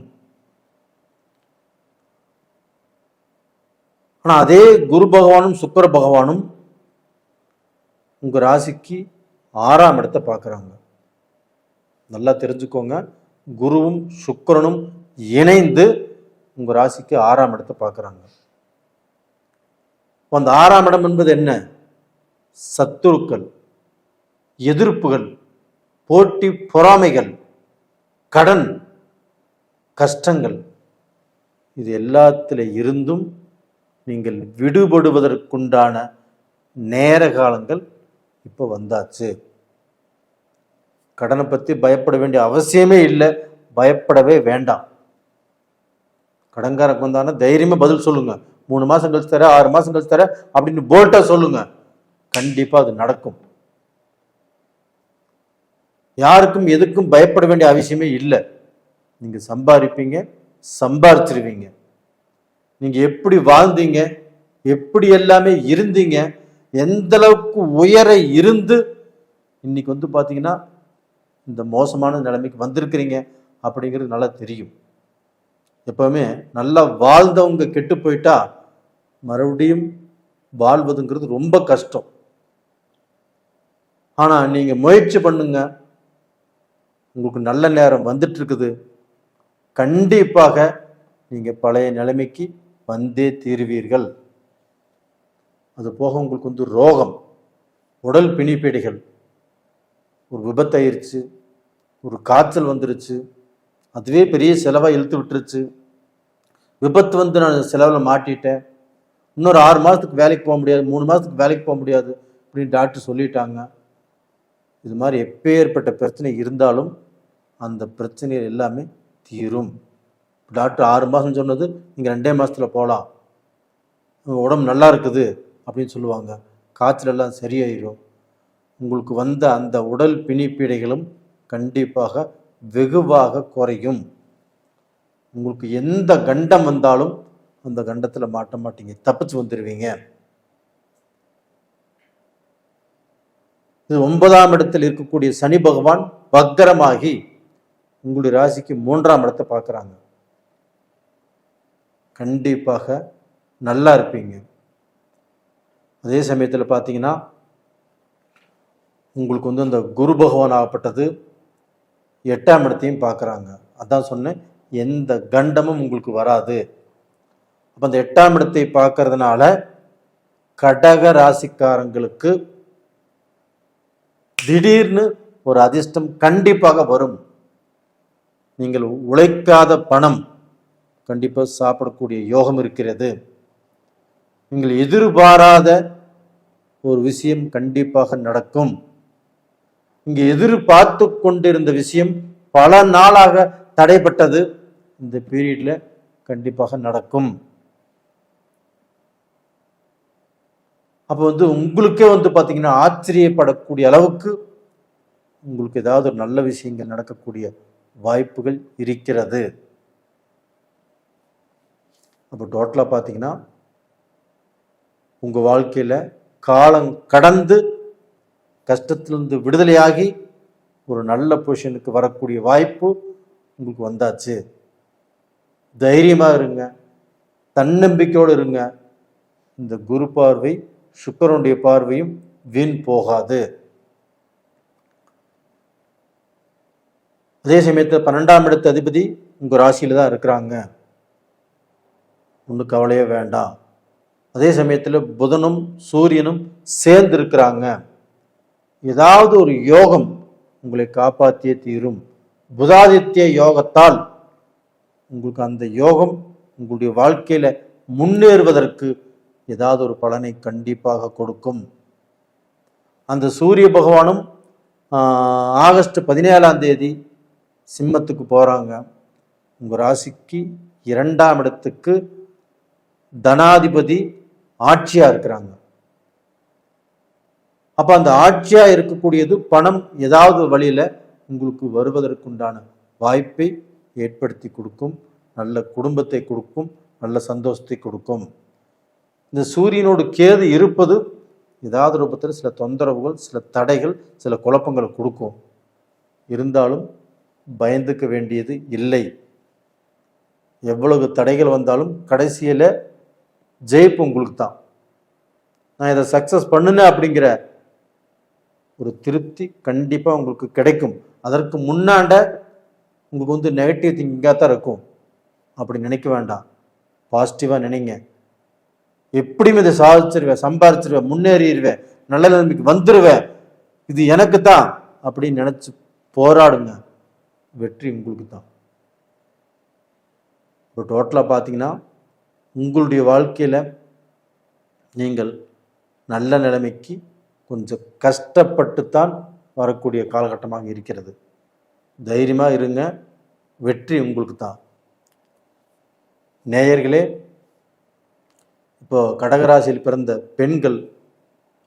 ஆனால் அதே குரு பகவானும் சுக்கிர பகவானும் உங்கள் ராசிக்கு 6ஆம் இடத்தை பார்க்குறாங்க. நல்லா தெரிஞ்சுக்கோங்க, குருவும் சுக்கிரனும் இணைந்து உங்கள் ராசிக்கு 6ஆம் இடத்தை பார்க்குறாங்க. அந்த 6ஆம் இடம் என்பது என்ன? சத்துருக்கள், எதிர்ப்புகள், போட்டி பொறாமைகள், கடன், கஷ்டங்கள், இது எல்லாத்துல இருந்தும் நீங்கள் விடுபடுவதற்குண்டான நேர காலங்கள் இப்போ வந்தாச்சு. கடனை பற்றி பயப்பட வேண்டிய அவசியமே இல்லை, பயப்படவே வேண்டாம். கடன்காரக்கு வந்தானா தைரியமாக பதில் சொல்லுங்க. 3 மாதம் கழிச்சு தர, 6 மாதம் கழிச்சு தர அப்படின்னு போல்ட்டா சொல்லுங்க. கண்டிப்பாக அது நடக்கும். யாருக்கும் எதுக்கும் பயப்பட வேண்டிய அவசியமே இல்லை. நீங்கள் சம்பாதிப்பீங்க, சம்பாரிச்சிருவீங்க. நீங்கள் எப்படி வாழ்ந்தீங்க, எப்படி எல்லாமே இருந்தீங்க, எந்த அளவுக்கு உயர இருந்து இன்னைக்கு பார்த்தீங்கன்னா இந்த மோசமான நிலைமைக்கு வந்திருக்கிறீங்க அப்படிங்கிறது நல்லா தெரியும். எப்பவுமே நல்லா வாழ்ந்தவங்க கெட்டு போயிட்டா மறுபடியும் வாழ்வதுங்கிறது ரொம்ப கஷ்டம். ஆனால் நீங்கள் முயற்சி பண்ணுங்க, உங்களுக்கு நல்ல நேரம் வந்துட்டு இருக்குது. கண்டிப்பாக நீங்கள் பழைய நிலைமைக்கு வந்தே தீருவீர்கள். அது போக உங்களுக்கு ரோகம், உடல் பிணிப்பேடிகள், ஒரு விபத்தாயிருச்சு, ஒரு காய்ச்சல் வந்துருச்சு, அதுவே பெரிய செலவாக இழுத்து விட்டுருச்சு. விபத்து நான் செலவில் மாட்டிட்டேன், இன்னொரு 6 மாதத்துக்கு வேலைக்கு போக முடியாது, 3 மாதத்துக்கு வேலைக்கு போக முடியாது அப்படின்னு டாக்டர் சொல்லிட்டாங்க. இது மாதிரி எப்பேற்பட்ட பிரச்சனை இருந்தாலும் அந்த பிரச்சனைகள் எல்லாமே தீரும். டாக்டர் 6 மாதம் சொன்னது நீங்கள் 2 மாதத்தில் போகலாம், உடம்பு நல்லா இருக்குது அப்படின்னு சொல்லுவாங்க. காய்ச்சல் எல்லாம் சரியாயிடும். உங்களுக்கு வந்த அந்த உடல் பிணிப்பீடைகளும் கண்டிப்பாக வெகுவாக குறையும். உங்களுக்கு எந்த கண்டம் வந்தாலும் அந்த கண்டத்தில் மாட்ட மாட்டீங்க, தப்பிச்சு வந்துடுவீங்க. இது 9ஆம் இடத்தில் இருக்கக்கூடிய சனி பகவான் வக்கரமாகி உங்களுடைய ராசிக்கு 3ஆம் இடத்தை பார்க்குறாங்க. கண்டிப்பாக நல்லா இருப்பீங்க. அதே சமயத்தில் பார்த்தீங்கன்னா உங்களுக்கு அந்த குரு பகவான் ஆகப்பட்டது 8ஆம் இடத்தையும் பார்க்குறாங்க. அதான் சொன்னேன், எந்த கண்டமும் உங்களுக்கு வராது. அப்போ அந்த 8ஆம் இடத்தை பார்க்கறதுனால கடக ராசிக்காரங்களுக்கு திடீர்னு ஒரு அதிர்ஷ்டம் கண்டிப்பாக வரும். நீங்கள் உழைக்காத பணம் கண்டிப்பாக சாப்பிடக்கூடிய யோகம் இருக்கிறது. நீங்கள் எதிர்பாராத ஒரு விஷயம் கண்டிப்பாக நடக்கும். இங்கே எதிர்பார்த்து கொண்டிருந்த விஷயம் பல நாளாக தடைப்பட்டது, இந்த பீரியட்ல கண்டிப்பாக நடக்கும். அப்போ உங்களுக்கே பார்த்தீங்கன்னா ஆச்சரியப்படக்கூடிய அளவுக்கு உங்களுக்கு ஏதாவது ஒரு நல்ல விஷயங்கள் நடக்கக்கூடிய வாய்ப்புகள் இருக்கிறது. அப்போ டோட்டலாக பார்த்தீங்கன்னா உங்கள் வாழ்க்கையில் காலம் கடந்து கஷ்டத்திலிருந்து விடுதலையாகி ஒரு நல்ல பொசிஷனுக்கு வரக்கூடிய வாய்ப்பு உங்களுக்கு வந்தாச்சு. தைரியமாக இருங்க, தன்னம்பிக்கையோடு இருங்க. இந்த குரு பார்வை சுக்கிரனுடைய பார்வையும் வீண் போகாது. அதே சமயத்தில் 12ஆம் இடத்து அதிபதி உங்கள் ராசியில் தான் இருக்கிறாங்க, ஒன்றும் கவலையே வேண்டாம். அதே சமயத்தில் புதனும் சூரியனும் சேர்ந்து இருக்கிறாங்க. ஏதாவது ஒரு யோகம் உங்களை காப்பாற்றியே தீரும். புதாதித்ய யோகத்தால் உங்களுக்கு அந்த யோகம் உங்களுடைய வாழ்க்கையில முன்னேறுவதற்கு ஏதாவது ஒரு பலனை கண்டிப்பாக கொடுக்கும். அந்த சூரிய பகவானும் ஆகஸ்ட் 17ஆம் தேதி சிம்மத்துக்கு போறாங்க. உங்க ராசிக்கு 2ஆம் இடத்துக்கு தனாதிபதி ஆட்சியா இருக்கிறாங்க. அப்ப அந்த ஆட்சியா இருக்கக்கூடியது பணம் ஏதாவது வழியில உங்களுக்கு வருவதற்குண்டான வாய்ப்பை ஏற்படுத்தி கொடுக்கும், நல்ல குடும்பத்தை கொடுக்கும், நல்ல சந்தோஷத்தை கொடுக்கும். இந்த சூரியனோடு கேது இருப்பது ஏதாவது ரூபத்தில் சில தொந்தரவுகள், சில தடைகள், சில குழப்பங்களை கொடுக்கும். இருந்தாலும் பயந்துக்க வேண்டியது இல்லை. எவ்வளவு தடைகள் வந்தாலும் கடைசியில் ஜெயிப்பு உங்களுக்கு தான். நான் இதை சக்ஸஸ் பண்ணுனேன் அப்படிங்கிற ஒரு திருப்தி கண்டிப்பாக உங்களுக்கு கிடைக்கும். அதற்கு முன்னாண்ட உங்களுக்கு நெகட்டிவ் திங்கிங்காக தான் இருக்கும். அப்படி நினைக்க வேண்டாம், பாசிட்டிவாக நினைங்க. எப்படியும் இதை சாதிச்சிருவேன், சம்பாதிச்சிருவேன், முன்னேறிடுவேன், நல்ல நிலைமைக்கு வந்துடுவேன், இது எனக்கு தான் அப்படின்னு நினச்சி போராடுங்க. வெற்றி உங்களுக்கு தான். இப்போ டோட்டலாக பார்த்தீங்கன்னா உங்களுடைய வாழ்க்கையில் நீங்கள் நல்ல நிலைமைக்கு கொஞ்சம் கஷ்டப்பட்டுத்தான் வரக்கூடிய காலகட்டமாக இருக்கிறது. தைரியமாக இருங்க, வெற்றி உங்களுக்கு தான். நேயர்களே, இப்போ கடகராசியில் பிறந்த பெண்கள்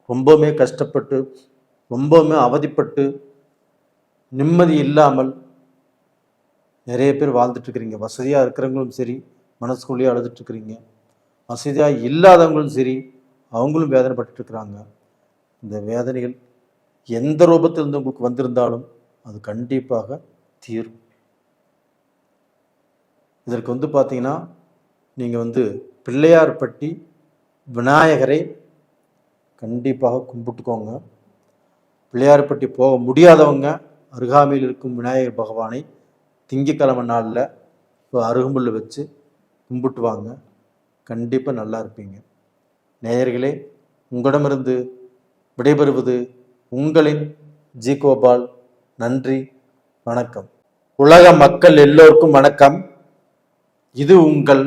ரொம்பவுமே கஷ்டப்பட்டு, ரொம்பவுமே அவதிப்பட்டு, நிம்மதி இல்லாமல் நிறைய பேர் வாழ்ந்துட்டு இருக்கிறீங்க. வசதியாக இருக்கிறவங்களும் சரி, மனசுக்குள்ளேயே அழுதுட்டு இருக்கிறீங்க. வசதியாக இல்லாதவங்களும் சரி, அவங்களும் வேதனைப்பட்டு இருக்கிறாங்க. இந்த வேதனைகள் எந்த ரூபத்திலிருந்து உங்களுக்கு வந்திருந்தாலும் அது கண்டிப்பாக தீரும். இதற்கு பார்த்தீங்கன்னா நீங்கள் பிள்ளையார்பட்டி விநாயகரை கண்டிப்பாக கும்பிட்டுக்கோங்க. பிள்ளையார்பட்டி போக முடியாதவங்க அருகாமையில் இருக்கும் விநாயகர் பகவானை திங்கக்கிழமை நாளில் இப்போ அருகம்புல் வச்சு கும்பிட்டு வாங்க. கண்டிப்பாக நல்லா இருப்பீங்க. நேயர்களே, உங்களிடமிருந்து விடைபெறுவது உங்களின் ஜி கோபால். நன்றி, வணக்கம். உலக மக்கள் எல்லோருக்கும் வணக்கம். இது உங்கள்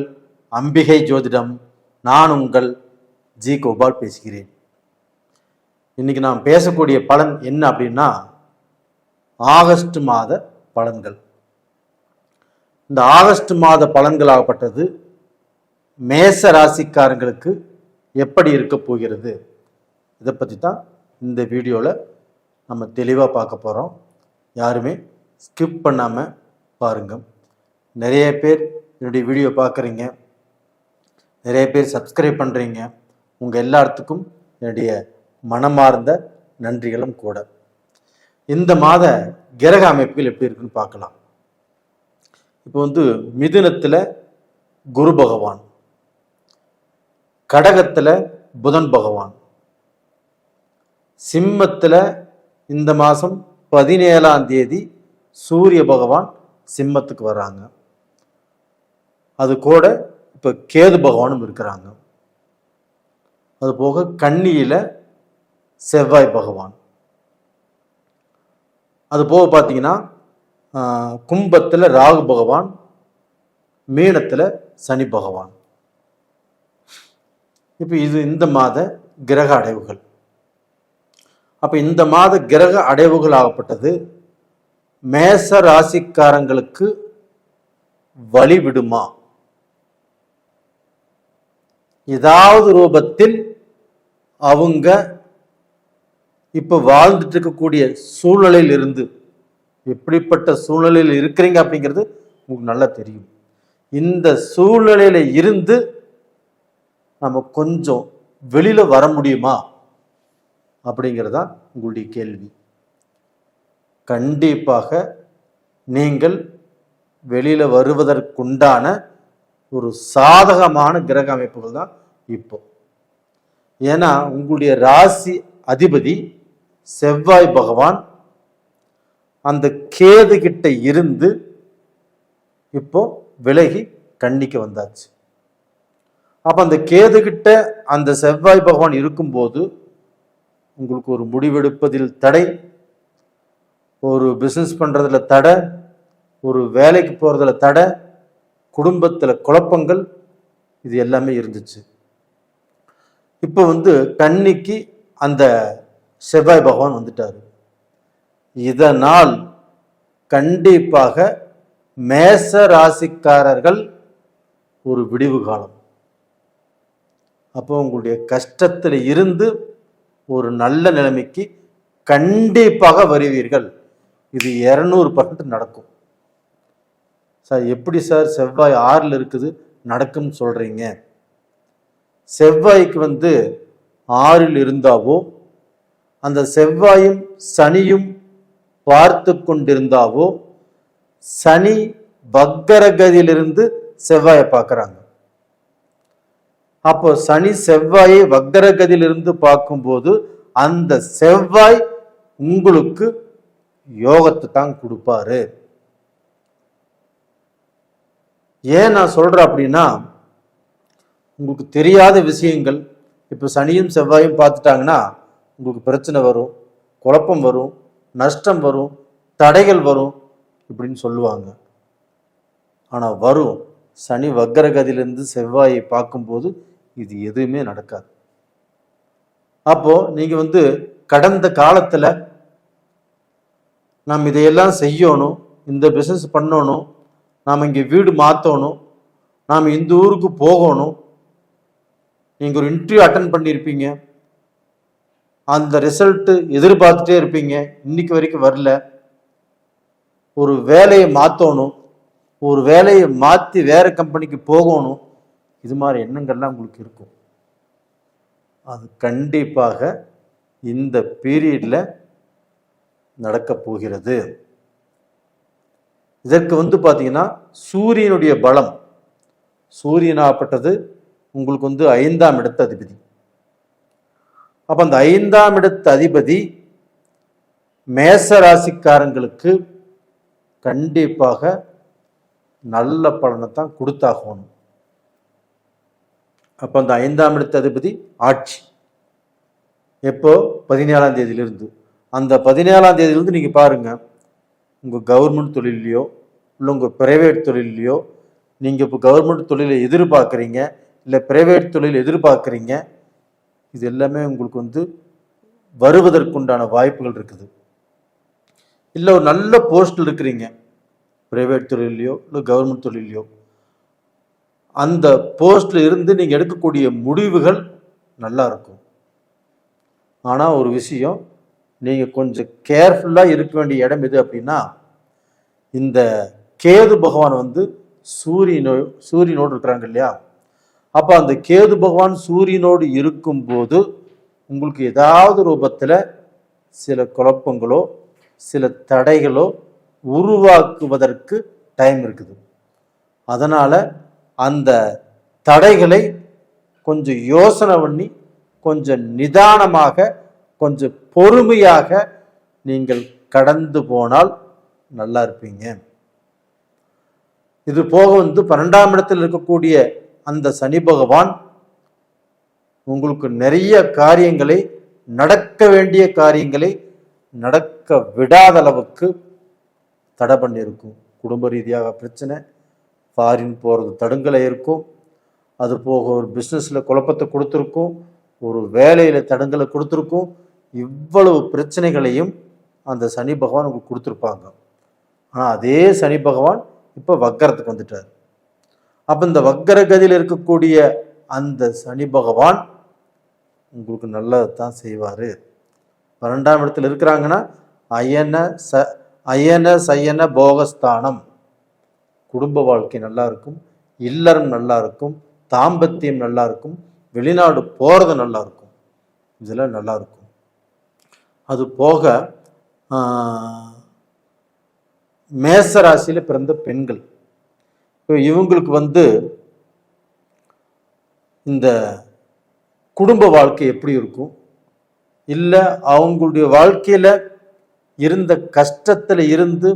அம்பிகை ஜோதிடம். நான் உங்கள் ஜி கோபால் பேசுகிறேன். இன்னைக்கு நாம் பேசக்கூடிய பலன் என்ன அப்படின்னா, ஆகஸ்ட் மாத பலன்கள். இந்த ஆகஸ்ட் மாத பலன்களாகப்பட்டது மேச ராசிக்காரங்களுக்கு எப்படி இருக்க போகிறது, இதை பற்றி தான் இந்த வீடியோவில் நம்ம தெளிவாக பார்க்க போகிறோம். யாருமே ஸ்கிப் பண்ணாமல் பாருங்கள். நிறைய பேர் என்னுடைய வீடியோ பார்க்குறீங்க, நிறைய பேர் சப்ஸ்கிரைப் பண்ணுறீங்க. உங்கள் எல்லாத்துக்கும் என்னுடைய மனமார்ந்த நன்றிகளும் கூட. இந்த மாத கிரக அமைப்புகள் எப்படி இருக்குன்னு பார்க்கலாம். இப்போ மிதுனத்தில் குரு பகவான், கடகத்தில் புதன் பகவான், சிம்மத்தில் இந்த மாதம் 17ஆம் தேதி சூரிய பகவான் சிம்மத்துக்கு வர்றாங்க. அது கூட இப்போ கேது பகவானும் இருக்கிறாங்க. அது போக கன்னியில் செவ்வாய் பகவான், அது போக பார்த்தீங்கன்னா கும்பத்தில் ராகு பகவான், மீனத்தில் சனி பகவான். இப்போ இது இந்த மாத கிரக அடைவுகள். அப்போ இந்த மாத கிரக அடைவுகள் ஆகப்பட்டது மேச ராசிக்காரங்களுக்கு வழிவிடுமா? ஏதாவது ரூபத்தில் அவங்க இப்போ வாழ்ந்துட்டு இருக்கக்கூடிய சூழ்நிலையில் இருந்து, எப்படிப்பட்ட சூழ்நிலையில் இருக்கிறீங்க அப்படிங்கிறது உங்களுக்கு நல்லா தெரியும். இந்த சூழ்நிலையில இருந்து நம்ம கொஞ்சம் வெளியில வர முடியுமா அப்படிங்கிறதா உங்களுடைய கேள்வி. கண்டிப்பாக நீங்கள் வெளியில வருவதற்குண்டான ஒரு சாதகமான கிரக அமைப்புகள் தான் இப்போ. ஏன்னா உங்களுடைய ராசி அதிபதி செவ்வாய் பகவான் அந்த கேது கிட்ட இருந்து இப்போ விலகி கன்னிக்கு வந்தாச்சு. அப்ப அந்த கேது கிட்ட அந்த செவ்வாய் பகவான் இருக்கும்போது உங்களுக்கு ஒரு முடிவெடுப்பதில் தடை, ஒரு பிசினஸ் பண்றதுல தடை, ஒரு வேலைக்கு போறதுல தடை, குடும்பத்துல குழப்பங்கள், இது எல்லாமே இருந்துச்சு. இப்போ கன்னிக்கு அந்த செவ்வாய் பகவான் வந்துட்டாரு. இதனால் கண்டிப்பாக மேச ராசிக்காரர்கள் ஒரு விடிவு காலம். அப்போ உங்களுடைய கஷ்டத்தில் இருந்து ஒரு நல்ல நிலைமைக்கு கண்டிப்பாக வருவீர்கள். இது 200% நடக்கும். சார் எப்படி சார் செவ்வாய் 6ல் இருக்குது நடக்கும் சொல்றீங்க? செவ்வாய்க்கு 6ல் இருந்தாவோ, அந்த செவ்வாயும் சனியும் பார்த்து கொண்டிருந்தாவோ, சனி வக்கரகதியிலிருந்து செவ்வாயை பார்க்குறாங்க. அப்போ சனி செவ்வாயை வக்ரகதியிலிருந்து பார்க்கும்போது அந்த செவ்வாய் உங்களுக்கு யோகத்தை தான் கொடுப்பாரு. ஏன் நான் சொல்றேன் அப்படின்னா, உங்களுக்கு தெரியாத விஷயங்கள் இப்போ சனியும் செவ்வாயும் பார்த்துட்டாங்கன்னா உங்களுக்கு பிரச்சனை வரும், குழப்பம் வரும், நஷ்டம் வரும், தடைகள் வரும் இப்படின்னு சொல்லுவாங்க. ஆனால் வரும். சனி வக்ரகதியிலிருந்து செவ்வாயை பார்க்கும்போது இது எதுவுமே நடக்காது. அப்போ நீங்க கடந்த காலத்துல நாம் இதையெல்லாம் செய்யணும், இந்த பிசினஸ் பண்ணணும், நாம் இங்கே வீடு மாற்றணும், நாம் இந்த ஊருக்கு போகணும், நீங்க ஒரு இன்டர்வியூ அட்டன் பண்ணியிருப்பீங்க, அந்த ரிசல்ட் எதிர்பார்த்துட்டே இருப்பீங்க, இன்னைக்கு வரைக்கும் வரல. ஒரு வேலையை மாற்றணும், ஒரு வேலையை மாற்றி வேற கம்பெனிக்கு போகணும், இது மாதிரி எண்ணங்கள்லாம் உங்களுக்கு இருக்கும். அது கண்டிப்பாக இந்த பீரியட்ல நடக்க போகிறது. இதற்கு பார்த்தீங்கன்னா சூரியனுடைய பலம், சூரியனாகப்பட்டது உங்களுக்கு 5ஆம் இடத்து அதிபதி. அப்ப அந்த 5ஆம் இடத்து அதிபதி மேச ராசிக்காரங்களுக்கு கண்டிப்பாக நல்ல பலனை தான் கொடுத்தாகணும். அப்போ அந்த 5ஆம் இடத்து அதிபதி ஆட்சி எப்போ 17ஆம் தேதியிலிருந்து, அந்த 17ஆம் தேதியிலிருந்து நீங்கள் பாருங்க, உங்கள் கவர்மெண்ட் தொழிலையோ இல்லை உங்கள் பிரைவேட் தொழிலையோ, நீங்கள் இப்போ கவர்மெண்ட் தொழிலை எதிர்பார்க்குறீங்க இல்லை பிரைவேட் தொழில் எதிர்பார்க்குறீங்க, இது எல்லாமே உங்களுக்கு வருவதற்குண்டான வாய்ப்புகள் இருக்குது. இல்லை ஒரு நல்ல போஸ்டில் இருக்கிறீங்க, பிரைவேட் தொழிலையோ இல்லை கவர்மெண்ட் தொழிலையோ, அந்த போஸ்ட்ல இருந்து நீங்கள் எடுக்கக்கூடிய முடிவுகள் நல்லா இருக்கும். ஆனால் ஒரு விஷயம், நீங்கள் கொஞ்சம் கேர்ஃபுல்லாக இருக்க வேண்டிய இடம் எது அப்படின்னா, இந்த கேது பகவான் சூரியனோடு இருக்கிறாங்க இல்லையா, அப்போ அந்த கேது பகவான் சூரியனோடு இருக்கும்போது உங்களுக்கு ஏதாவது ரூபத்தில் சில குழப்பங்களோ சில தடைகளோ உருவாக்குவதற்கு டைம் இருக்குது. அதனால் அந்த தடைகளை கொஞ்சம் யோசனை பண்ணி கொஞ்சம் நிதானமாக கொஞ்சம் பொறுமையாக நீங்கள் கடந்து போனால் நல்லா இருப்பீங்க. இது போக 12ஆம் இடத்தில் இருக்கக்கூடிய அந்த சனி பகவான் உங்களுக்கு நிறைய காரியங்களை, நடக்க வேண்டிய காரியங்களை நடக்க விடாத அளவுக்கு தடை பண்ணியிருக்கும். குடும்ப ரீதியாக பிரச்சனை, ஃபாரின் போகிறது தடுங்கலை இருக்கும், அது போக ஒரு பிஸ்னஸில் குழப்பத்தை கொடுத்துருக்கும், ஒரு வேலையில் தடுங்கலை கொடுத்துருக்கும். இவ்வளவு பிரச்சனைகளையும் அந்த சனி பகவான் உங்களுக்கு கொடுத்துருப்பாங்க. ஆனால் அதே சனி பகவான் இப்போ வக்கரத்துக்கு வந்துட்டார். அப்போ இந்த வக்கர கதியில் இருக்கக்கூடிய அந்த சனி பகவான் உங்களுக்கு நல்லது தான் செய்வார். 12ஆம் இடத்துல இருக்கிறாங்கன்னா அயன சயன போகஸ்தானம், குடும்ப வாழ்க்கை நல்லா இருக்கும், இல்லறம் நல்லா இருக்கும், தாம்பத்தியம் நல்லா இருக்கும், வெளிநாடு போகிறது நல்லா இருக்கும், இதெல்லாம் நல்லா இருக்கும். அது போக மேச ராசியில் பிறந்த பெண்கள், இப்போ இவங்களுக்கு இந்த குடும்ப வாழ்க்கை எப்படி இருக்கும், இல்லை அவங்களுடைய வாழ்க்கையில் இருந்த கஷ்டத்தில் இருந்து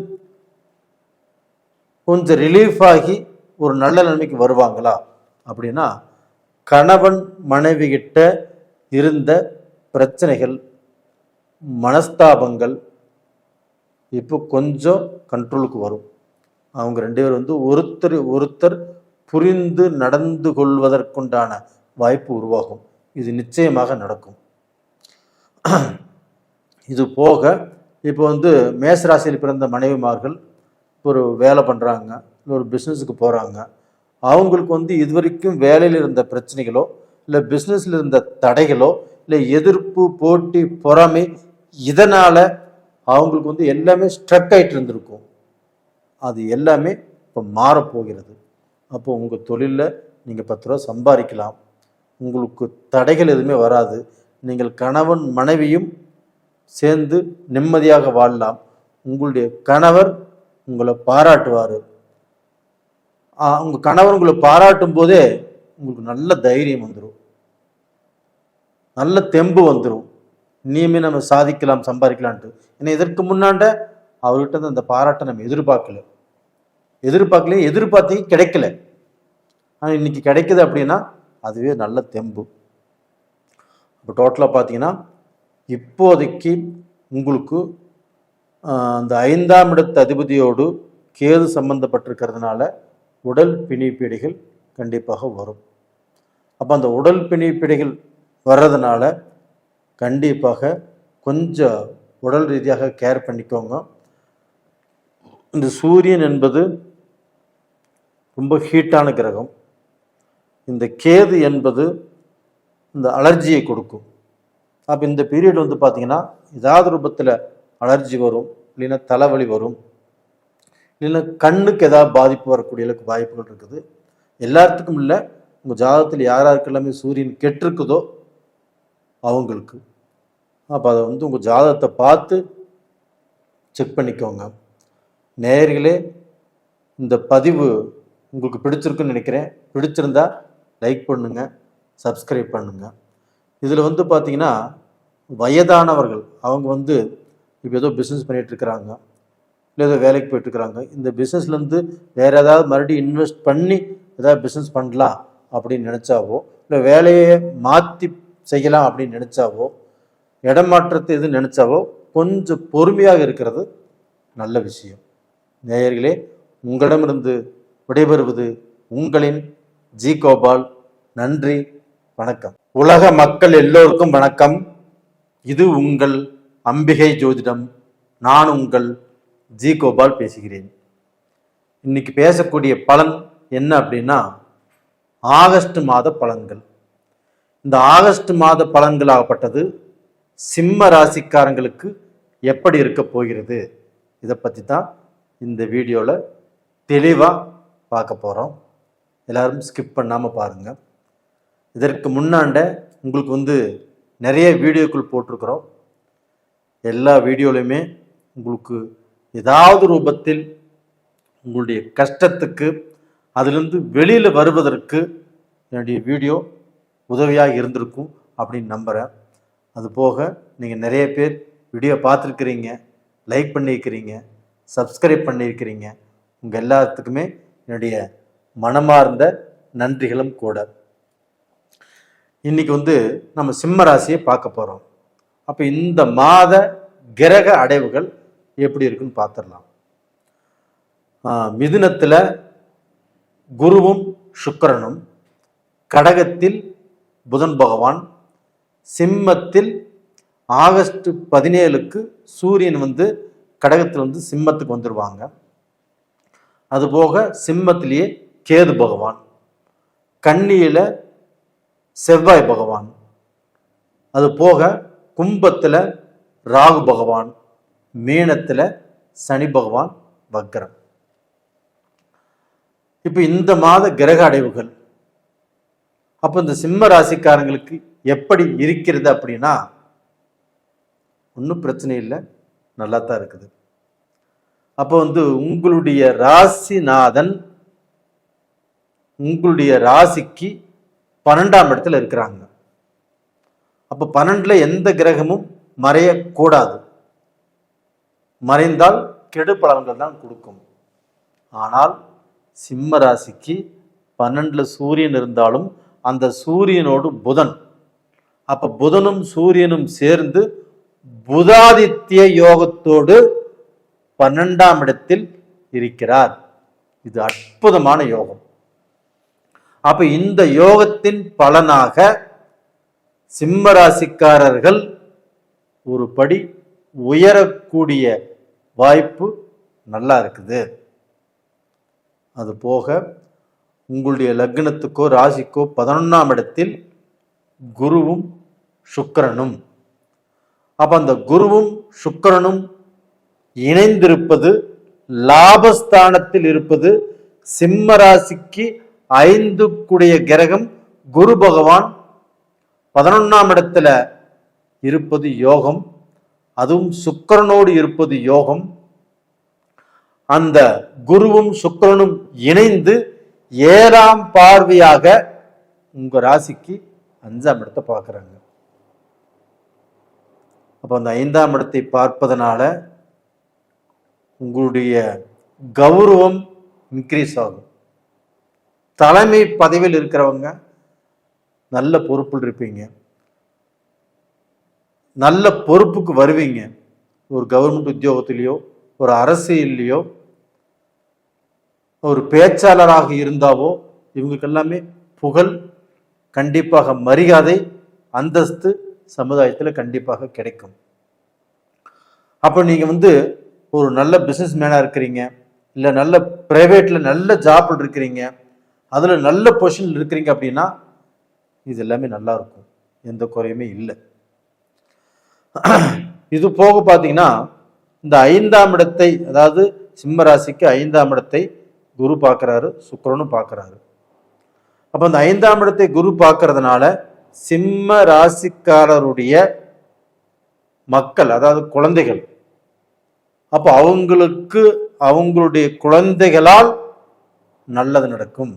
கொஞ்சம் ரிலீஃப் ஆகி ஒரு நல்ல நிலைமைக்கு வருவாங்களா அப்படின்னா, கணவன் மனைவி கிட்ட இருந்த பிரச்சனைகள், மனஸ்தாபங்கள் இப்போ கொஞ்சம் கண்ட்ரோலுக்கு வரும். அவங்க 2 பேர் ஒருத்தர் ஒருத்தர் புரிந்து நடந்து கொள்வதற்குண்டான வாய்ப்பு உருவாகும். இது நிச்சயமாக நடக்கும். இது போக இப்போ மேசராசியில் பிறந்த மனைவிமார்கள் ஒரு வேலை பண்ணுறாங்க, இல்லை ஒரு பிஸ்னஸுக்கு போகிறாங்க, அவங்களுக்கு இதுவரைக்கும் வேலையில் இருந்த பிரச்சனைகளோ இல்லை பிஸ்னஸில் இருந்த தடைகளோ இல்லை எதிர்ப்பு போட்டி பொறாமை, இதனால் அவங்களுக்கு எல்லாமே ஸ்ட்ரக் ஆகிட்டு இருந்திருக்கும். அது எல்லாமே இப்போ மாறப்போகிறது. அப்போ உங்கள் தொழிலில் நீங்கள் 10 ரூபா சம்பாதிக்கலாம், உங்களுக்கு தடைகள் எதுவுமே வராது, நீங்கள் கணவன் மனைவியும் சேர்ந்து நிம்மதியாக வாழலாம். உங்களுடைய கணவர் உங்களை பாராட்டுவார். உங்கள் கணவர் உங்களை பாராட்டும் போதே உங்களுக்கு நல்ல தைரியம் வந்துடும், நல்ல தெம்பு வந்துடும். இனிமே நம்ம சாதிக்கலாம், சம்பாதிக்கலான்ட்டு. ஏன்னா இதற்கு முன்னாண்ட அவர்கிட்ட அந்த பாராட்டை நம்ம எதிர்பார்த்து கிடைக்கல. ஆனால் இன்னைக்கு கிடைக்குது அப்படின்னா அதுவே நல்ல தெம்பு. இப்போ டோட்டலாக பார்த்தீங்கன்னா இப்போதைக்கு உங்களுக்கு அந்த 5ஆம் இடத்து அதிபதியோடு கேது சம்பந்தப்பட்டிருக்கிறதுனால உடல் பிணிப்பீடைகள் கண்டிப்பாக வரும். அப்போ அந்த உடல் பிணிப்பீடைகள் வர்றதுனால கண்டிப்பாக கொஞ்சம் உடல் ரீதியாக கேர் பண்ணிக்கோங்க. இந்த சூரியன் என்பது ரொம்ப ஹீட்டான கிரகம். இந்த கேது என்பது இந்த அலர்ஜியை கொடுக்கும். அப்போ இந்த பீரியட் வந்து பார்த்தீங்கன்னா ஏதாவது ரூபத்தில் அலர்ஜி வரும், இல்லைன்னா தலைவலி வரும், இல்லைன்னா கண்ணுக்கு ஏதாவது பாதிப்பு வரக்கூடிய அளவுக்கு வாய்ப்புகள் இருக்குது. எல்லாத்துக்கும் இல்லை, உங்கள் ஜாதகத்தில் யாராருக்கு எல்லாமே சூரியன் கெட்டிருக்குதோ அவங்களுக்கு. அப்போ அதை வந்து உங்கள் ஜாதகத்தை பார்த்து செக் பண்ணிக்கோங்க. நேயர்களே, இந்த பதிவு உங்களுக்கு பிடிச்சிருக்குன்னு நினைக்கிறேன். பிடிச்சிருந்தா லைக் பண்ணுங்கள், சப்ஸ்கிரைப் பண்ணுங்கள். இதில் வந்து பார்த்தீங்கன்னா வயதானவர்கள் அவங்க வந்து இப்போ ஏதோ பிஸ்னஸ் பண்ணிகிட்ருக்கிறாங்க, இல்லை ஏதோ வேலைக்கு போயிட்டுருக்குறாங்க. இந்த பிஸ்னஸ்லேருந்து வேறு ஏதாவது மறுபடியும் இன்வெஸ்ட் பண்ணி ஏதாவது பிஸ்னஸ் பண்ணலாம் அப்படின்னு நினச்சாவோ, இல்லை வேலையை மாற்றி செய்யலாம் அப்படின்னு நினச்சாவோ, இடமாற்றத்தை எது நினச்சாவோ கொஞ்சம் பொறுமையாக இருக்கிறது நல்ல விஷயம். நேயர்களே, உங்களிடமிருந்து விடைபெறுவது உங்களின் ஜி கோபால். நன்றி, வணக்கம். உலக மக்கள் எல்லோருக்கும் வணக்கம். இது உங்கள் அம்பிகை ஜோதிடம். நான் உங்கள் ஜி கோபால் பேசுகிறேன். இன்னைக்கு பேசக்கூடிய பலன் என்ன அப்படின்னா ஆகஸ்ட் மாத பலன்கள். இந்த ஆகஸ்ட் மாத பலன்களாகப்பட்டது சிம்ம ராசிக்காரங்களுக்கு எப்படி இருக்க போகிறது, இதை பற்றி தான் இந்த வீடியோவில் தெளிவாக பார்க்க போகிறோம். எல்லாரும் ஸ்கிப் பண்ணாமல் பாருங்கள். இதற்கு முன்னாண்ட உங்களுக்கு வந்து நிறைய வீடியோக்கள் போட்டிருக்கிறோம். எல்லா வீடியோலையுமே உங்களுக்கு ஏதாவது ரூபத்தில் உங்களுடைய கஷ்டத்துக்கு அதிலிருந்து வெளியில் வருவதற்கு என்னுடைய வீடியோ உதவியாக இருந்திருக்கும் அப்படின்னு நம்புகிறேன். அதுபோக நீங்கள் நிறைய பேர் வீடியோ பார்த்துருக்கிறீங்க, லைக் பண்ணியிருக்கிறீங்க, சப்ஸ்கிரைப் பண்ணியிருக்கிறீங்க. உங்கள் எல்லாத்துக்குமே என்னுடைய மனமார்ந்த நன்றிகளும் கூட. இன்றைக்கி வந்து நம்ம சிம்ம ராசியை பார்க்க போகிறோம். அப்போ இந்த மாத கிரக அடைவுகள் எப்படி இருக்குன்னு பார்த்துடலாம். மிதுனத்தில் குருவும் சுக்கிரனும், கடகத்தில் புதன் பகவான், சிம்மத்தில் ஆகஸ்ட் 17க்கு சூரியன் வந்து கடகத்தில் வந்து சிம்மத்துக்கு வந்துடுவாங்க. அதுபோக சிம்மத்திலேயே கேது பகவான், கன்னியில் செவ்வாய் பகவான், அது போக கும்பத்தில் ராகு பகவான், மீனத்தில் சனி பகவான் வக்ரம். இப்போ இந்த மாத கிரக அடைவுகள் அப்போ இந்த சிம்ம ராசிக்காரங்களுக்கு எப்படி இருக்கிறது அப்படின்னா ஒன்றும் பிரச்சனை இல்லை, நல்லா தான் இருக்குது. அப்போ வந்து உங்களுடைய ராசிநாதன் உங்களுடைய ராசிக்கு 12ஆம் இடத்துல இருக்கிறாங்க. அப்போ 12ல் எந்த கிரகமும் மறையக்கூடாது. மறைந்தால் கெடு பலன்கள் தான் கொடுக்கும். ஆனால் சிம்ம ராசிக்கு 12ல் சூரியன் இருந்தாலும் அந்த சூரியனோடு புதன், அப்ப புதனும் சூரியனும் சேர்ந்து புதாதித்ய யோகத்தோடு 12ஆம் இடத்தில் இருக்கிறார். இது அற்புதமான யோகம். அப்ப இந்த யோகத்தின் பலனாக சிம்ம ராசிக்காரர்கள் ஒரு படி உயரக்கூடிய வாய்ப்பு நல்லா இருக்குது. அது போக உங்களுடைய லக்னத்துக்கோ ராசிக்கோ 11ஆம் இடத்தில் குருவும் சுக்கிரனும். அப்ப அந்த குருவும் சுக்கிரனும் இணைந்திருப்பது, லாபஸ்தானத்தில் இருப்பது, சிம்ம ராசிக்கு 5 கூடிய கிரகம் குரு பகவான் 11ஆம் இடத்துல இருப்பது யோகம். அதுவும் சுக்கிரனோடு இருப்பது யோகம். அந்த குருவும் சுக்கிரனும் இணைந்து 7ஆம் பார்வையாக உங்கள் ராசிக்கு 5ஆம் இடத்தை பார்க்குறாங்க. அப்போ அந்த 5ஆம் இடத்தை பார்ப்பதனால உங்களுடைய கௌரவம் இன்க்ரீஸ் ஆகும். தலைமை பதவியில் இருக்கிறவங்க நல்ல பொறுப்பில் இருப்பீங்க, நல்ல பொறுப்புக்கு வருவீங்க. ஒரு கவர்மெண்ட் உத்தியோகத்திலேயோ ஒரு அரசியல்லையோ ஒரு பேச்சாளராக இருந்தாவோ இவங்களுக்கு எல்லாமே புகழ், கண்டிப்பாக மரியாதை, அந்தஸ்து சமுதாயத்தில் கண்டிப்பாக கிடைக்கும். அப்போ நீங்கள் ஒரு நல்ல பிஸ்னஸ் மேனாக இருக்கிறீங்க, இல்லை நல்ல ப்ரைவேட்டில் நல்ல ஜாப்பில் இருக்கிறீங்க, அதில் நல்ல பொசிஷனில் இருக்கிறீங்க அப்படின்னா இது எல்லாமே நல்லா இருக்கும், எந்த குறையுமே இல்லை. இது போக பார்த்தீங்கன்னா இந்த 5ஆம் இடத்தை, அதாவது சிம்ம ராசிக்கு 5ஆம் இடத்தை குரு பார்க்குறாரு, சுக்கிரனும் பார்க்குறாரு. அப்போ அந்த 5ஆம் இடத்தை குரு பார்க்கறதுனால சிம்ம ராசிக்காரருடைய மக்கள், அதாவது குழந்தைகள், அப்போ அவங்களுடைய குழந்தைகளால் நல்லது நடக்கும்.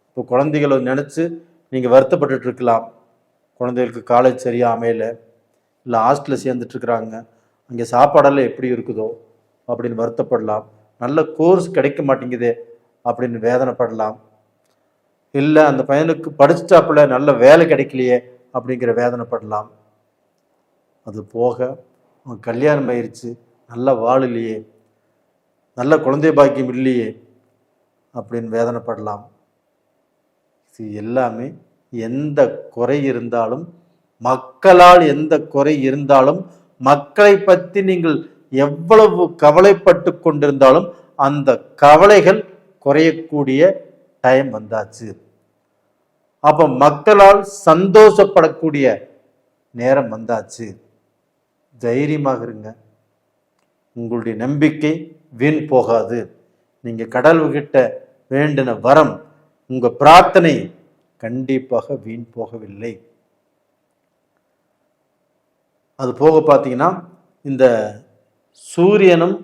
இப்போ குழந்தைகளை நினச்சி நீங்கள் வருத்தப்பட்டு இருக்கலாம். குழந்தைகளுக்கு காலேஜ் சரியாக அமையல, இல்லை ஹாஸ்டலில் சேர்ந்துட்டுருக்குறாங்க, அங்கே சாப்பாடெல்லாம் எப்படி இருக்குதோ அப்படின்னு வருத்தப்படலாம். நல்ல கோர்ஸ் கிடைக்க மாட்டேங்குதே அப்படின்னு வேதனைப்படலாம். இல்லை அந்த பையனுக்கு படிச்சிட்டாப்புல நல்ல வேலை கிடைக்கலையே அப்படிங்கிற வேதனைப்படலாம். அது போக அவன் கல்யாணம் ஆயிடுச்சு, நல்ல வாழலையே, நல்ல குழந்தை பாக்கியம் இல்லையே அப்படின்னு வேதனைப்படலாம். இது எல்லாமே எந்த குறை இருந்தாலும், மக்களால் எந்த குறை இருந்தாலும், மக்களை பற்றி நீங்கள் எவ்வளவு கவலைப்பட்டு கொண்டிருந்தாலும் அந்த கவலைகள் குறையக்கூடிய டைம் வந்தாச்சு. அப்போ மக்களால் சந்தோஷப்படக்கூடிய நேரம் வந்தாச்சு. தைரியமாக இருங்க, உங்களுடைய நம்பிக்கை வீண் போகாது. நீங்கள் கடவுள்கிட்ட வேண்டின வரம், உங்கள் பிரார்த்தனை கண்டிப்பாக வீண் போகவில்லை. அது போக பார்த்தீங்கன்னா இந்த சூரியனும்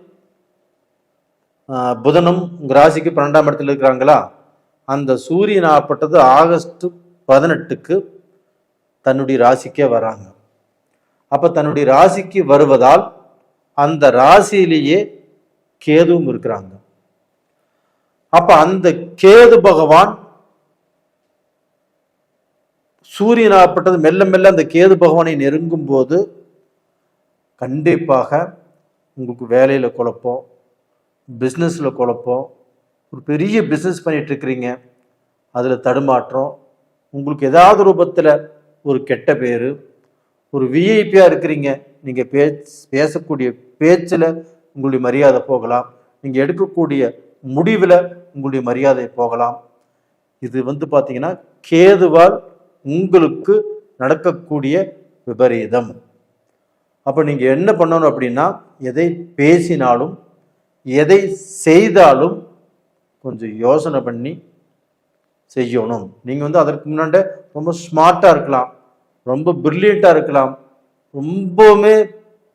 புதனும் உங்கள் ராசிக்கு 12ஆம் இடத்துல இருக்கிறாங்களா, அந்த சூரியன் ஆப்பட்டது ஆகஸ்ட் 18க்கு தன்னுடைய ராசிக்கே வராங்க. அப்போ தன்னுடைய ராசிக்கு வருவதால் அந்த ராசியிலேயே கேதுவும் இருக்கிறாங்க. அப்போ அந்த கேது பகவான் சூரியன் ஆப்பட்டது மெல்ல மெல்ல அந்த கேது பகவானை நெருங்கும் போது கண்டிப்பாக உங்களுக்கு வேலையில் குழப்பம், பிஸ்னஸில் குழப்பம், ஒரு பெரிய பிஸ்னஸ் பண்ணிட்டு இருக்கிறீங்க, அதில் தடுமாற்றம், உங்களுக்கு ஏதாவது ரூபத்தில் ஒரு கெட்ட பேர், ஒரு விஐபியாக இருக்கிறீங்க, நீங்கள் பேசக்கூடிய பேச்சில் உங்களுடைய மரியாதை போகலாம், நீங்கள் எடுக்கக்கூடிய முடிவில் உங்களுடைய மரியாதை போகலாம். இது பார்த்தீங்கன்னா கேதுவால் உங்களுக்கு நடக்கக்கூடிய விபரீதம். அப்போ நீங்கள் என்ன பண்ணணும் அப்படின்னா, எதை பேசினாலும் எதை செய்தாலும் கொஞ்சம் யோசனை பண்ணி செய்யணும். நீங்கள் அதற்கு முன்னாடி ரொம்ப ஸ்மார்ட்டாக இருக்கலாம், ரொம்ப பிரில்லியண்ட்டாக இருக்கலாம், ரொம்பவுமே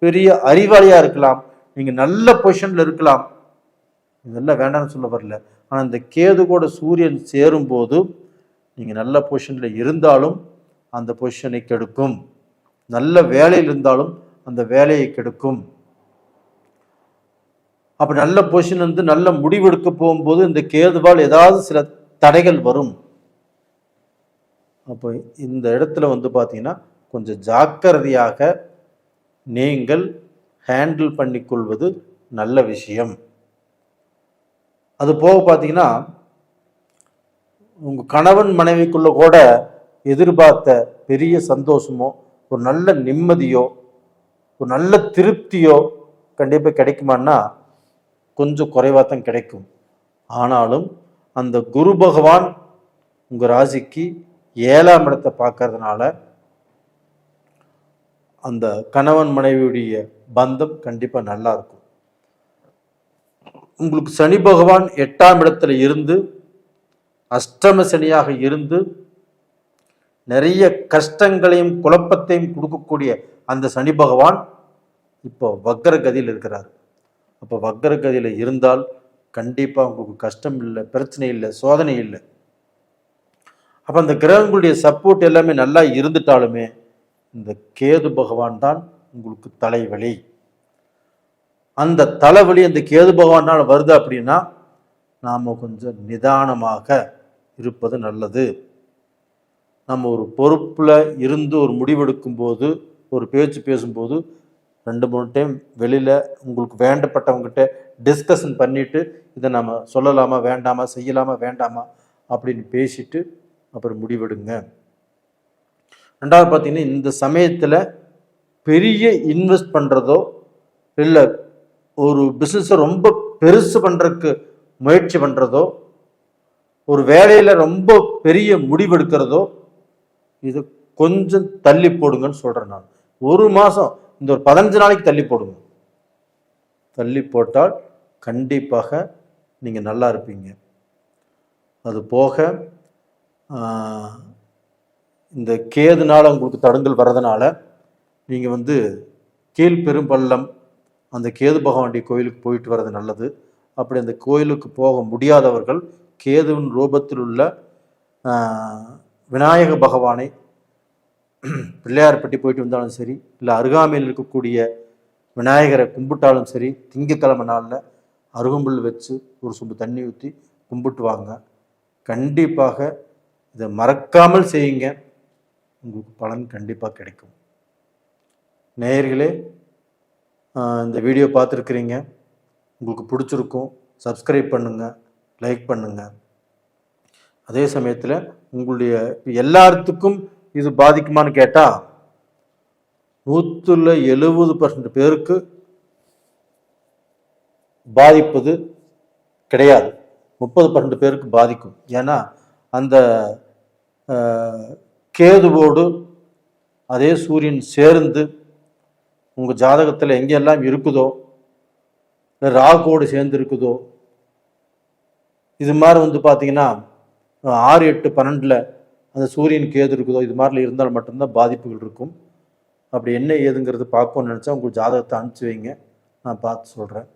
பெரிய அறிவாளியாக இருக்கலாம், நீங்கள் நல்ல பொசிஷனில் இருக்கலாம். இதெல்லாம் வேண்டாம்னு சொல்ல வரல. ஆனால் இந்த கேது கூட சூரியன் சேரும்போது நீங்கள் நல்ல பொசிஷனில் இருந்தாலும் அந்த பொசிஷனை கெடுக்கும், நல்ல வேலையில் இருந்தாலும் அந்த வேலையை கெடுக்கும். அப்போ நல்ல பொசிஷன் நல்ல முடிவெடுக்க போகும்போது இந்த கேதுவால் ஏதாவது சில தடைகள் வரும். அப்போ இந்த இடத்துல பார்த்தீங்கன்னா கொஞ்சம் ஜாக்கிரதையாக நீங்கள் ஹேண்டில் பண்ணிக்கொள்வது நல்ல விஷயம். அது போக பார்த்தீங்கன்னா உங்கள் கணவன் மனைவிக்குள்ள கூட எதிர்பார்த்த பெரிய சந்தோஷமோ ஒரு நல்ல நிம்மதியோ ஒரு நல்ல திருப்தியோ கண்டிப்பாக கிடைக்குமான்னா கொஞ்சம் குறைவாக தான் கிடைக்கும். ஆனாலும் அந்த குரு பகவான் உங்கள் ராசிக்கு 7ஆம் இடத்தை பார்க்கறதுனால அந்த கணவன் மனைவியுடைய பந்தம் கண்டிப்பாக நல்லா இருக்கும். உங்களுக்கு சனி பகவான் 8ஆம் இடத்துல இருந்து அஷ்டம சனியாக இருந்து நிறைய கஷ்டங்களையும் குழப்பத்தையும் கொடுக்கக்கூடிய அந்த சனி பகவான் இப்போ வக்கர கதியில் இருக்கிறார். அப்போ வக்கர கதியில் இருந்தால் கண்டிப்பாக உங்களுக்கு கஷ்டம் இல்லை, பிரச்சனை இல்லை, சோதனை இல்லை. அப்போ அந்த கிரகங்களுடைய சப்போர்ட் எல்லாமே நல்லா இருந்துட்டாலுமே இந்த கேது பகவான் தான் உங்களுக்கு தலைவலி. அந்த தலைவலி அந்த கேது பகவானால் வருது அப்படின்னா நாம் கொஞ்சம் நிதானமாக இருப்பது நல்லது. நம்ம ஒரு பொறுப்பில் இருந்து ஒரு முடிவெடுக்கும் போது, ஒரு பேச்சு பேசும்போது 2-3 டைம் வெளியில் உங்களுக்கு வேண்டப்பட்டவங்ககிட்ட டிஸ்கஷன் பண்ணிவிட்டு இதை நம்ம சொல்லலாமா வேண்டாமா, செய்யலாமா வேண்டாமா அப்படின்னு பேசிட்டு அப்புறம் முடிவெடுங்க. ரெண்டாவது பார்த்தீங்கன்னா, இந்த சமயத்தில் பெரிய இன்வெஸ்ட் பண்ணுறதோ இல்லை ஒரு பிஸ்னஸை ரொம்ப பெருசு பண்ணுறதுக்கு முயற்சி பண்ணுறதோ, ஒரு வேலையில் ரொம்ப பெரிய முடிவெடுக்கிறதோ இது கொஞ்சம் தள்ளி போடுங்கன்னு சொல்கிறேன் நான். ஒரு மாதம், இந்த ஒரு 15 நாளைக்கு தள்ளி போடுங்க. தள்ளி போட்டால் கண்டிப்பாக நீங்கள் நல்லா இருப்பீங்க. அது போக இந்த கேதுனால உங்களுக்கு தடங்கல் வர்றதுனால நீங்கள் கீழ்பெரும்பள்ளம் அந்த கேது பகவானுடைய கோயிலுக்கு போயிட்டு வர்றது நல்லது. அப்படி அந்த கோயிலுக்கு போக முடியாதவர்கள் கேதுவின் ரூபத்தில் உள்ள விநாயக பகவானை பிள்ளையார்பட்டி போயிட்டு வந்தாலும் சரி, இல்லை அருகாமையில் இருக்கக்கூடிய விநாயகரை கும்பிட்டாலும் சரி, திங்கக்கிழமை நாளில் அருகம்புல் வச்சு ஒரு சொம்பு தண்ணி ஊற்றி கும்பிட்டு வாங்க. கண்டிப்பாக இதை மறக்காமல் செய்யுங்க, உங்களுக்கு பலன் கண்டிப்பாக கிடைக்கும். நேயர்களே, இந்த வீடியோ பார்த்துருக்குறீங்க, உங்களுக்கு பிடிச்சிருக்கும், சப்ஸ்கிரைப் பண்ணுங்கள், லைக் பண்ணுங்கள். அதே சமயத்தில் உங்களுடைய எல்லாத்துக்கும் இது பாதிக்குமான்னு கேட்டால் 170% பேருக்கு பாதிப்பது கிடையாது, 30% பேருக்கு பாதிக்கும். ஏன்னா அந்த கேதுவோடு அதே சூரியன் சேர்ந்து உங்கள் ஜாதகத்தில் எங்கெல்லாம் இருக்குதோ, இல்லை ராகுவோடு சேர்ந்து இருக்குதோ, இது மாதிரி பார்த்தீங்கன்னா 6, 8, 12 அந்த சூரியன் கேது இருக்குதோ, இது மாதிரில இருந்தால் மட்டும்தான் பாதிப்புகள் இருக்கும். அப்படி என்ன ஏதுங்கிறது பார்க்கணும்னு நினச்சா உங்களுக்கு ஜாதகத்தை அனுப்பிச்சி வைங்க, நான் பார்த்து சொல்கிறேன்.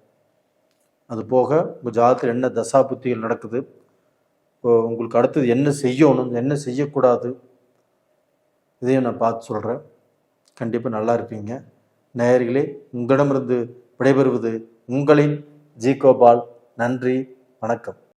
அது போக உங்கள் ஜாதகத்தில் என்ன தசா புத்திகள் நடக்குது, உங்களுக்கு அடுத்தது என்ன செய்யணும், என்ன செய்யக்கூடாது, இதையும் நான் பார்த்து சொல்கிறேன். கண்டிப்பாக நல்லா இருப்பீங்க. நேயர்களே, உங்களிடமிருந்து விடைபெறுவது உங்களின் ஜி கோபால். நன்றி, வணக்கம்.